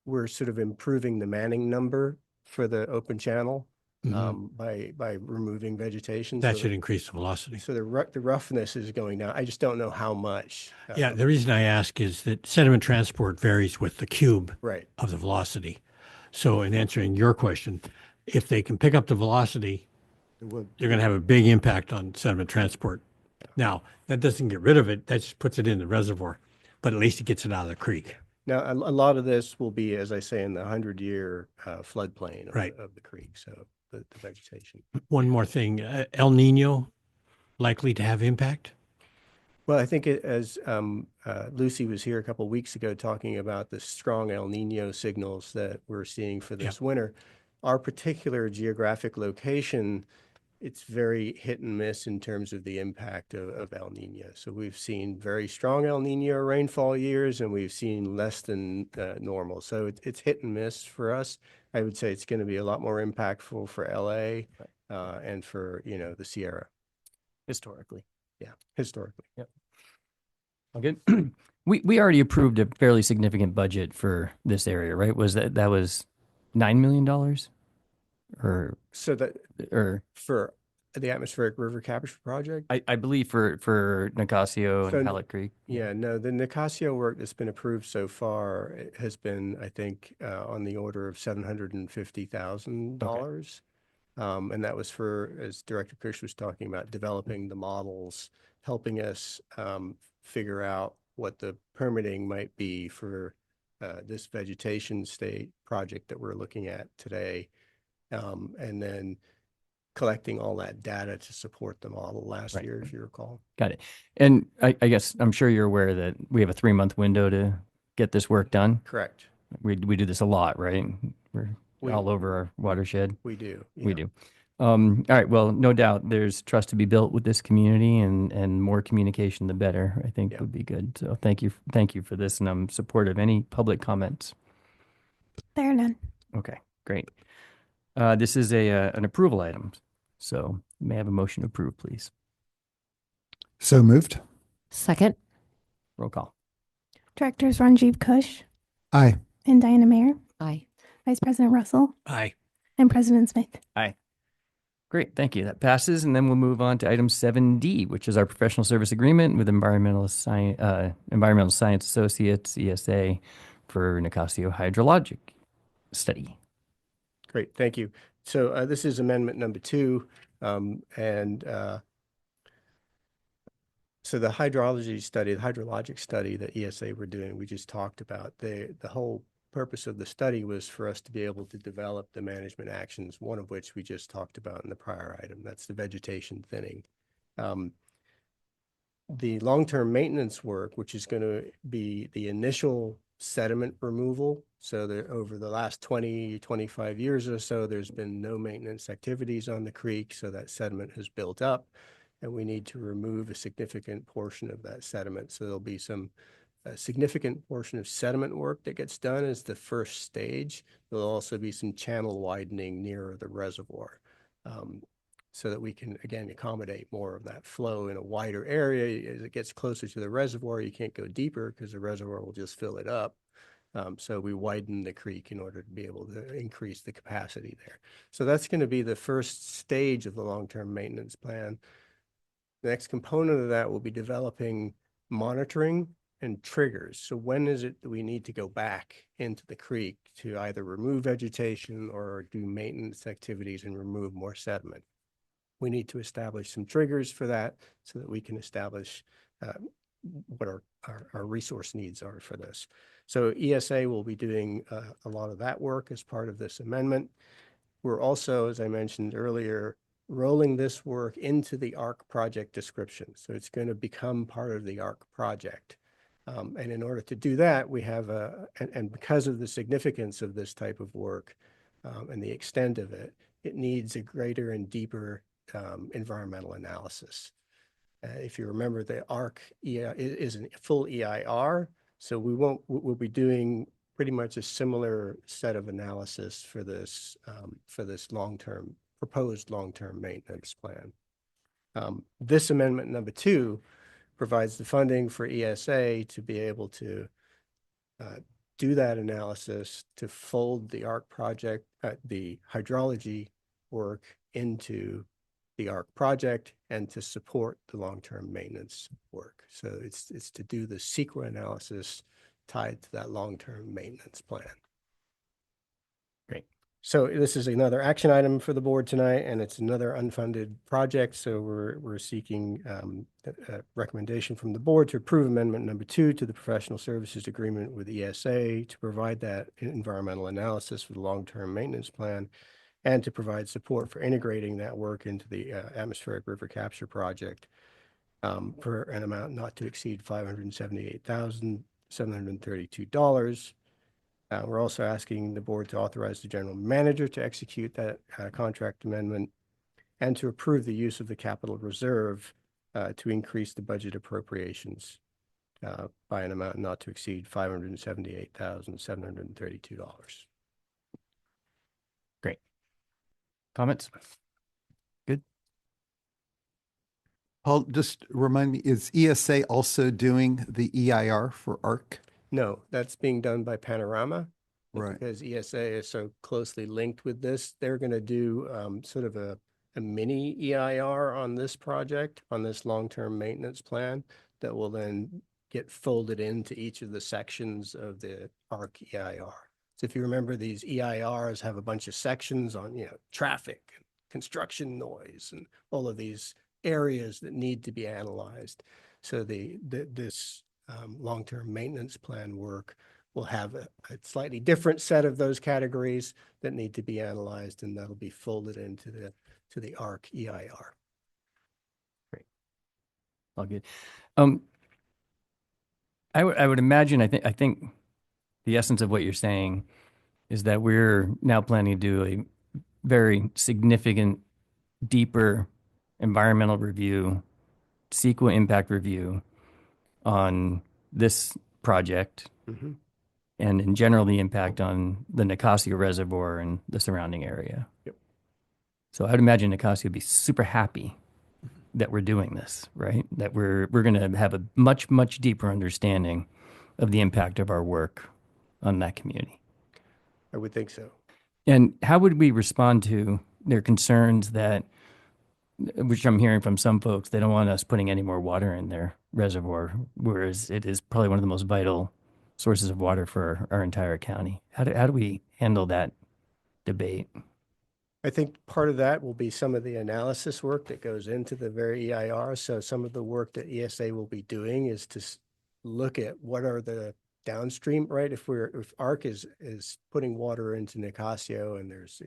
Speaker 3: we're sort of improving the manning number for the open channel
Speaker 8: Mhm.
Speaker 3: by removing vegetation.
Speaker 8: That
Speaker 3: So
Speaker 8: should increase the velocity.
Speaker 3: So the roughness is going down. I just don't know how much.
Speaker 8: Yeah, the reason I ask is that sediment transport varies with the cube
Speaker 3: Right.
Speaker 8: of the velocity. So in answering your question, if they can pick up the velocity, they're going to have a big impact on sediment transport. Now, that doesn't get rid of it, that just puts it in the reservoir, but at least it gets it out of the creek.
Speaker 3: Now, a lot of this will be, as I say, in the 100-year floodplain of,
Speaker 8: Right.
Speaker 3: of the creek. So the vegetation.
Speaker 8: One more thing, El Nino likely to have impact?
Speaker 3: Well, I think as Lucy was here a couple of weeks ago talking about the strong El Nino signals that we're seeing for this winter, our particular geographic location, it's very hit and miss in terms of the impact of El Nino. So we've seen very strong El Nino rainfall years, and we've seen less than normal. So it's hit and miss for us. I would say it's going to be a lot more impactful for LA and for, the Sierra.
Speaker 1: Historically.
Speaker 3: Yeah, historically.
Speaker 1: Yep. All good. We already approved a fairly significant budget for this area, right? Was that was $9 million? Or
Speaker 3: for the atmospheric river capture project?
Speaker 1: I believe for Nicasio
Speaker 3: So,
Speaker 1: and Halleck Creek.
Speaker 3: Yeah, no, the Nicasio work that's been approved so far has been, I think, on the order of $750,000. And that was for, as Director Kush was talking about, developing the models, helping us figure out what the permitting might be for this vegetation state project that we're looking at today. And then collecting all that data to support the model last year, if you recall.
Speaker 1: Got it. And I guess I'm sure you're aware that we have a 3-month window to get this work done.
Speaker 3: Correct.
Speaker 1: We do this a lot, right? We're
Speaker 3: We-
Speaker 1: all over our watershed.
Speaker 3: We do.
Speaker 1: We
Speaker 3: yeah.
Speaker 1: do. All right. Well, no doubt there's trust to be built with this community, and more communication, the better, I think would be good. So thank you for this, and I'm supportive. Any public comments?
Speaker 2: There are none.
Speaker 1: Okay, great. This is an approval item. So may I have a motion to approve, please?
Speaker 5: So moved.
Speaker 4: Second.
Speaker 1: Roll call.
Speaker 2: Directors Ranjiv Kush
Speaker 5: Aye.
Speaker 2: and Diana Mayer,
Speaker 4: Aye.
Speaker 2: Vice President Russell,
Speaker 8: Aye.
Speaker 2: and President Smith.
Speaker 1: Aye. Great, thank you. That passes, and then we'll move on to item 7D, which is our professional service agreement with Environmental Science Associates, ESA, for Nicasio hydrologic study.
Speaker 3: Great, thank you. So this is amendment number 2. So the hydrologic study that ESA were doing, we just talked about, the whole purpose of the study was for us to be able to develop the management actions, one of which we just talked about in the prior item. That's the vegetation thinning. The long-term maintenance work, which is going to be the initial sediment removal. So over the last 25 years or so, there's been no maintenance activities on the creek. So that sediment has built up, and we need to remove a significant portion of that sediment. So there'll be a significant portion of sediment work that gets done as the first stage. There'll also be some channel widening near the reservoir, so that we can, again, accommodate more of that flow in a wider area. As it gets closer to the reservoir, you can't go deeper because the reservoir will just fill it up. So we widen the creek in order to be able to increase the capacity there. So that's going to be the first stage of the long-term maintenance plan. The next component of that will be developing monitoring and triggers. So when is it that we need to go back into the creek to either remove vegetation or do maintenance activities and remove more sediment? We need to establish some triggers for that so that we can establish what our resource needs are for this. So ESA will be doing a lot of that work as part of this amendment. We're also, as I mentioned earlier, rolling this work into the ARC project description. So it's going to become part of the ARC project. And in order to do that, we have and because of the significance of this type of work and the extent of it, it needs a greater and deeper environmental analysis. If you remember, the ARC is a full EIR, so we'll be doing pretty much a similar set of analysis for this proposed long-term maintenance plan. This amendment number 2 provides the funding for ESA to be able to do that analysis, to fold the ARC project, the hydrology work into the ARC project, and to support the long-term maintenance work. So it's to do the CEQA analysis tied to that long-term maintenance plan.
Speaker 1: Great.
Speaker 3: So this is another action item for the board tonight, and it's another unfunded project. So we're seeking a recommendation from the board to approve amendment number 2 to the professional services agreement with ESA to provide that environmental analysis for the long-term maintenance plan, and to provide support for integrating that work into the atmospheric river capture project for an amount not to exceed $578,732. We're also asking the board to authorize the general manager to execute that contract amendment and to approve the use of the capital reserve to increase the budget appropriations by an amount not to exceed $578,732.
Speaker 1: Great. Comments? Good.
Speaker 5: Paul, just remind me, is ESA also doing the EIR for ARC?
Speaker 3: No, that's being done by Panorama.
Speaker 5: Right.
Speaker 3: Because ESA is so closely linked with this, they're going to do sort of a mini EIR on this project, on this long-term maintenance plan that will then get folded into each of the sections of the ARC EIR. So if you remember, these EIRs have a bunch of sections on, traffic, construction noise, and all of these areas that need to be analyzed. So this long-term maintenance plan work will have a slightly different set of those categories that need to be analyzed, and that'll be folded into the ARC EIR.
Speaker 1: Great. All good. I would imagine, I think the essence of what you're saying is that we're now planning to do a very significant, deeper environmental review, CEQA impact review on this project,
Speaker 3: Mm-hmm.
Speaker 1: and in general, the impact on the Nicasio Reservoir and the surrounding area.
Speaker 3: Yep.
Speaker 1: So I'd imagine Nicasio would be super happy that we're doing this, right? That we're going to have a much, much deeper understanding of the impact of our work on that community.
Speaker 3: I would think so.
Speaker 1: And how would we respond to their concerns that, which I'm hearing from some folks, they don't want us putting any more water in their reservoir, whereas it is probably one of the most vital sources of water for our entire county. How do we handle that debate?
Speaker 3: I think part of that will be some of the analysis work that goes into the very EIR. So some of the work that ESA will be doing is to look at what are the downstream, right? If ARC is putting water into Nicasio and there's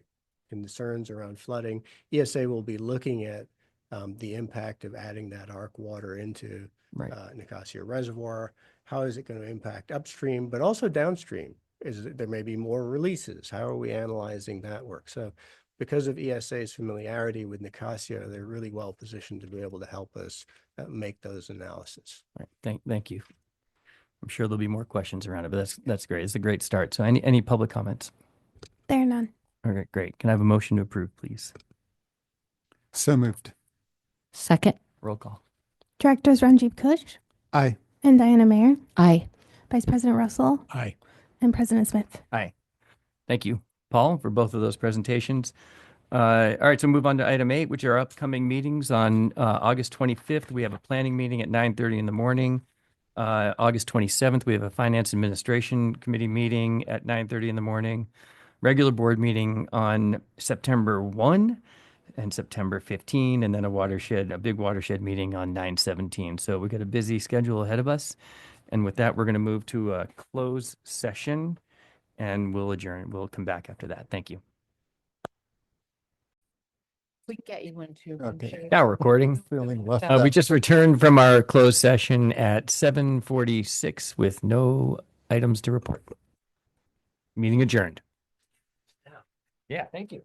Speaker 3: concerns around flooding, ESA will be looking at the impact of adding that ARC water into Nicasio Reservoir. How is it going to impact upstream, but also downstream? There may be more releases. How are we analyzing that work? So because of ESA's familiarity with Nicasio, they're really well positioned to be able to help us make those analyses.
Speaker 1: Right. Thank you. I'm sure there'll be more questions around it, but that's great. It's a great start. So any public comments?
Speaker 2: There are none.
Speaker 1: Okay, great. Can I have a motion to approve, please?
Speaker 5: So moved.
Speaker 4: Second.
Speaker 1: Roll call.
Speaker 2: Directors Ranjib Kush
Speaker 5: Aye.
Speaker 2: and Diana Mayer,
Speaker 4: Aye.
Speaker 2: Vice President Russell,
Speaker 8: Aye.
Speaker 2: and President Smith.
Speaker 1: Aye. Thank you, Paul, for both of those presentations. All right, so move on to item 8, which are upcoming meetings. On August 25th, we have a planning meeting at 9:30 in the morning. August 27th, we have a Finance Administration Committee meeting at 9:30 in the morning. Regular board meeting on September 1, and September 15, and then a big watershed meeting on 9/17. So we got a busy schedule ahead of us. And with that, we're going to move to a closed session and we'll adjourn. We'll come back after that. Thank you.
Speaker 4: We can get you into.
Speaker 5: Okay.
Speaker 1: Now recording.
Speaker 5: Feeling left
Speaker 1: We
Speaker 5: out.
Speaker 1: just returned from our closed session at 7:46 with no items to report. Meeting adjourned. Yeah, thank you.